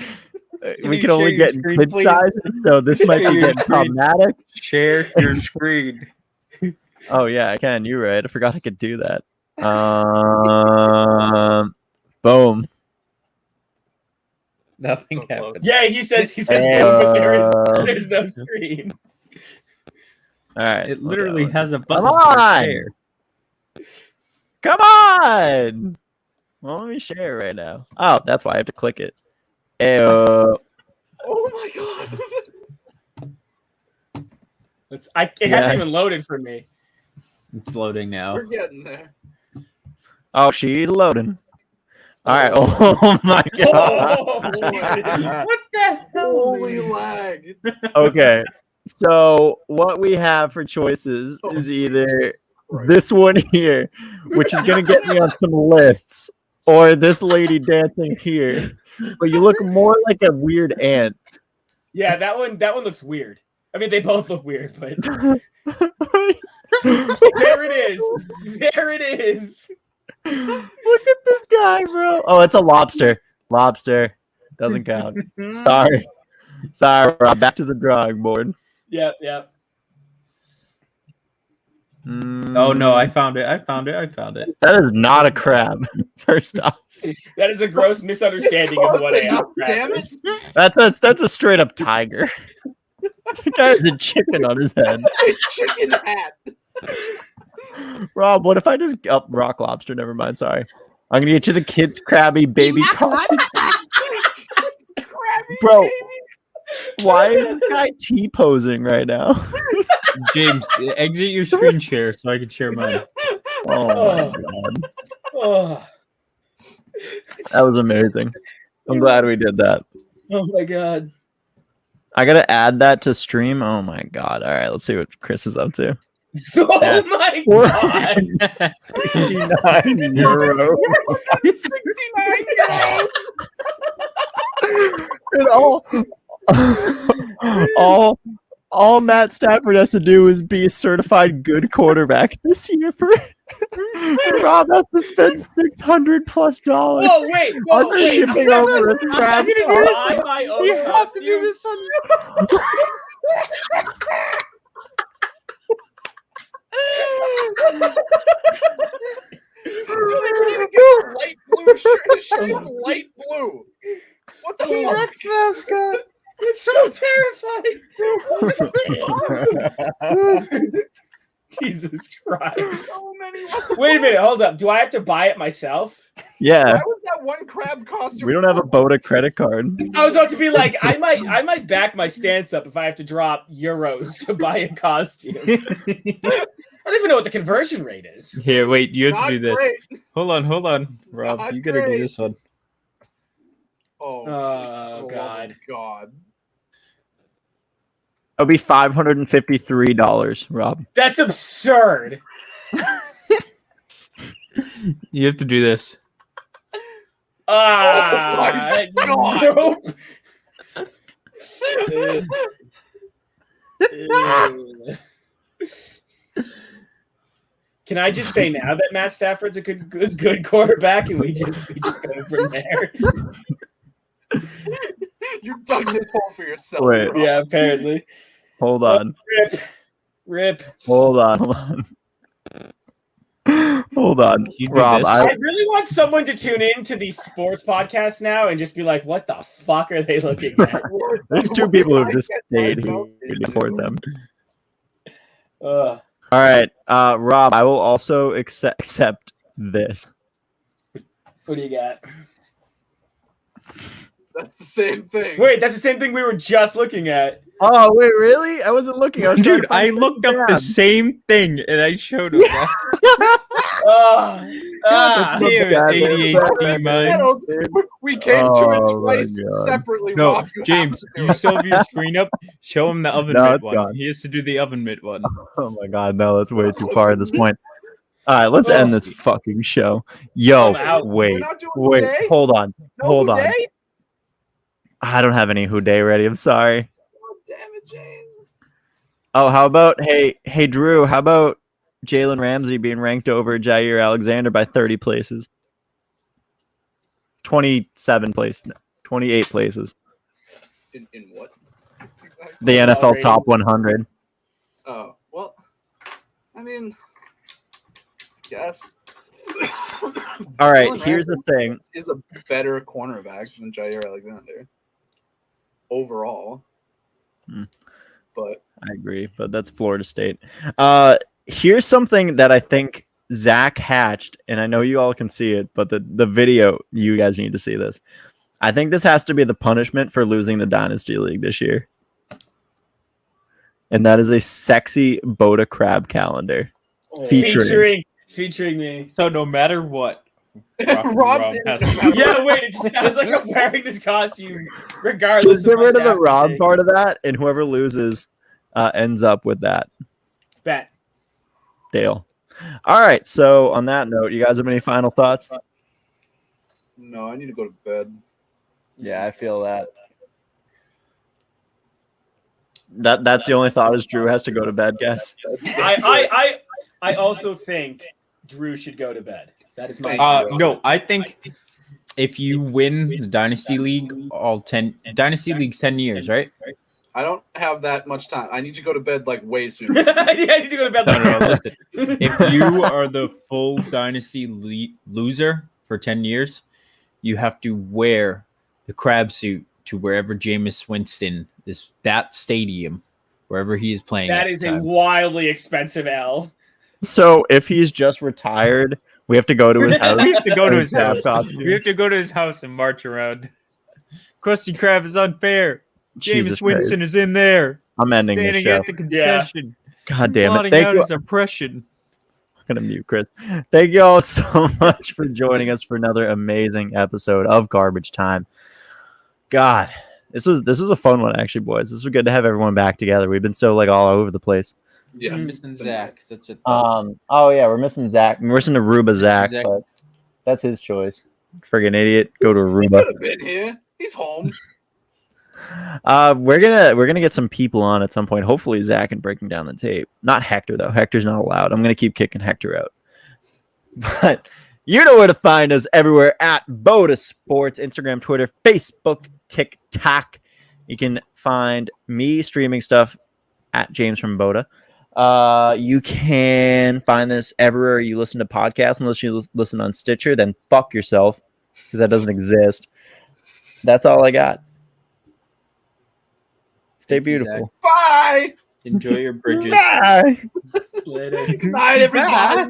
S4: we can only get in kid sizes, so this might be getting problematic.
S3: Share your screen.
S4: Oh yeah, I can. You're right. I forgot I could do that. Boom.
S3: Nothing happened.
S1: Yeah, he says boom, but there's no screen.
S4: All right.
S3: It literally has a button.
S4: Come on! Come on! Well, let me share it right now. Oh, that's why I have to click it.
S2: Oh my god!
S1: It hasn't even loaded for me.
S3: It's loading now.
S2: We're getting there.
S4: Oh, she's loading. All right. Oh my god.
S1: Oh, what the hell?
S2: Holy lag!
S4: Okay. So what we have for choices is either this one here, which is going to get me on some lists, or this lady dancing here. But you look more like a weird ant.
S1: Yeah, that one looks weird. I mean, they both look weird, but there it is. There it is.
S4: Look at this guy, bro. Oh, it's a lobster. Lobster. Doesn't count. Sorry, Rob. Back to the drawing board.
S1: Yep.
S3: Oh no, I found it.
S4: That is not a crab. First off,
S1: That is a gross misunderstanding of what a
S2: Damn it!
S4: that's a straight up tiger. The guy has a chicken on his head.
S2: A chicken hat.
S4: Rob, what if I just rock lobster? Never mind. Sorry, I'm gonna get you the kid's crabby baby costume. Bro,
S2: Baby.
S4: why is this guy T-posing right now?
S3: James, exit your screen share so I can share mine.
S4: Oh my god,
S1: Oh,
S4: that was amazing. I'm glad we did that.
S1: oh my god.
S4: I gotta add that to stream. Oh my god! All right, let's see what Chris is up to.
S1: Oh my god.
S4: 69 euro.
S2: 69 euro.
S4: And all Matt Stafford has to do is be a certified good quarterback this year. For Rob has to spend $600+.
S1: Whoa, wait.
S4: on shipping over a crab.
S1: Buy my own costume.
S2: Light blue shirt. The shirt is light blue. What the fuck?
S3: mascot.
S1: It's so terrifying. Jesus Christ.
S2: So many.
S1: Wait a minute, hold up. Do I have to buy it myself?
S4: Yeah,
S2: Why was that one crab costume?
S4: we don't have a Boda credit card.
S1: I was about to be like, I might back my stance up if I have to drop euros to buy a costume. I don't even know what the conversion rate is.
S3: Here, wait, you have
S2: Not
S3: to do this.
S2: great.
S3: Hold on, Rob.
S2: Not
S3: You gotta
S2: great.
S3: do this one.
S2: Oh,
S1: Oh,
S2: please,
S1: God.
S2: God.
S4: It'll be $553, Rob.
S1: That's absurd.
S3: You have to do this.
S1: Ah,
S2: God.
S1: nope. Can I just say now that Matt Stafford's a good quarterback, and we just go from there?
S2: You dug this hole for yourself.
S4: Wait.
S2: bro.
S1: Yeah, apparently.
S4: Hold on.
S1: Rip.
S4: Hold on. Hold on.
S3: You do
S4: Rob,
S3: this.
S1: I really want someone to tune in to these sports podcasts now and just be like, "What the fuck are they looking at?"
S4: there's two people who
S2: I
S4: just
S2: get
S4: stayed
S2: myself
S4: here to
S2: into.
S4: support them.
S1: Ugh.
S4: All right, Rob, I will also accept this.
S1: What do you got?
S2: That's the same thing.
S1: Wait, that's the same thing we were just looking at.
S4: Oh, wait, really? I wasn't looking. I was trying
S3: Dude,
S4: to find
S3: I looked up the
S4: tab.
S3: same thing and I showed him that.
S4: That's my
S3: Here,
S4: bad,
S3: ADHD
S4: man.
S3: minds.
S2: We came to
S4: Oh,
S2: it
S4: my
S2: twice
S4: God.
S2: separately.
S3: No,
S2: Rob, you
S3: James,
S2: have to do
S3: you
S2: it.
S3: still have your screen up. Show him the oven
S4: No,
S3: mitt
S4: it's
S3: one.
S4: gone.
S3: He has to do the oven mitt one.
S4: Oh my god, no, that's way too far at this point. All right, let's end this fucking show. Yo,
S1: I'm out.
S2: We're
S4: wait,
S2: not doing
S4: wait,
S2: Houday?
S4: hold on,
S2: No
S4: hold on.
S2: Houday?
S4: I don't have any Houday ready. I'm sorry.
S2: Oh, damn it, James.
S4: Oh, how about hey Drew? How about Jalen Ramsey being ranked over Jair Alexander by 30 places? 27 places, 28 places.
S2: In what? Exactly.
S4: The
S1: Overall
S4: NFL
S1: rating.
S4: top 100.
S2: Oh, well, I mean, yes.
S4: All right,
S2: Jalen
S4: here's the
S2: Ramsey
S4: thing.
S2: is a better cornerback than Jair Alexander overall.
S4: Hmm.
S2: But
S4: I agree, but that's Florida State. Here's something that I think Zach hatched, and I know you all can see it, but the video, you guys need to see this. I think this has to be the punishment for losing the Dynasty League this year. And that is a sexy Boda Crab calendar. Featuring.
S1: Featuring me.
S3: So no matter what,
S2: Rob's in
S3: has
S2: it no
S3: to-
S2: matter
S1: Yeah, wait, it just sounds like I'm wearing this costume regardless
S4: Just get
S1: of my
S4: rid of the
S1: Stafford
S4: Rob
S1: take.
S4: part of that, and whoever loses ends up with that.
S1: Bet.
S4: Dale. All right, so on that note, you guys have any final thoughts?
S2: No, I need to go to bed.
S4: Yeah, I feel that. That's the only thought is Drew has to go to bed, guys.
S1: I also think Drew should go to bed. That is my
S3: No, I think if you win the Dynasty League, Dynasty League's 10 years, right?
S2: I don't have that much time. I need to go to bed like way sooner.
S1: yeah, I need to go to bed.
S3: No, listen. If you are the full Dynasty loser for 10 years, you have to wear the crab suit to wherever Jameis Winston is, that stadium, wherever he is playing.
S1: That
S3: at
S1: is
S3: the
S1: a
S3: time.
S1: wildly expensive L.
S4: So if he's just retired, we have to go to his house.
S3: We have to go to his
S4: Crab
S3: house.
S4: costume.
S3: We have to go to his house and march around. Krusty Krab is unfair.
S4: Jesus
S3: Jameis Winston
S4: Christ.
S3: is in there.
S4: I'm ending this
S3: Standing
S4: show.
S3: at the concession.
S4: God damn it.
S3: Plotting
S4: Thank
S3: out
S4: you.
S3: his oppression.
S4: I'm going to mute Chris. Thank you all so much for joining us for another amazing episode of Garbage Time. God, this was a fun one, actually, boys. This was good to have everyone back together. We've been so all over the place.
S2: Yes.
S3: Missing Zach. That's it.
S4: Oh yeah, we're missing Zach. We're missing Aruba Zach,
S3: Zach.
S4: but that's his choice. Friggin' idiot. Go to
S2: He
S4: Aruba.
S2: could have been here. He's home.
S4: We're gonna get some people on at some point. Hopefully Zach and breaking down the tape. Not Hector though. Hector's not allowed. I'm gonna keep kicking Hector out. But you know where to find us everywhere at Boda Sports, Instagram, Twitter, Facebook, TikTok. You can find me streaming stuff at James from Boda. You can find this everywhere you listen to podcasts, unless you listen on Stitcher, then fuck yourself, because that doesn't exist. That's all I got. Stay
S3: Thank you,
S4: beautiful.
S2: Bye.
S3: Enjoy your bridges.
S4: Bye.
S1: Later.
S2: Good night, everybody.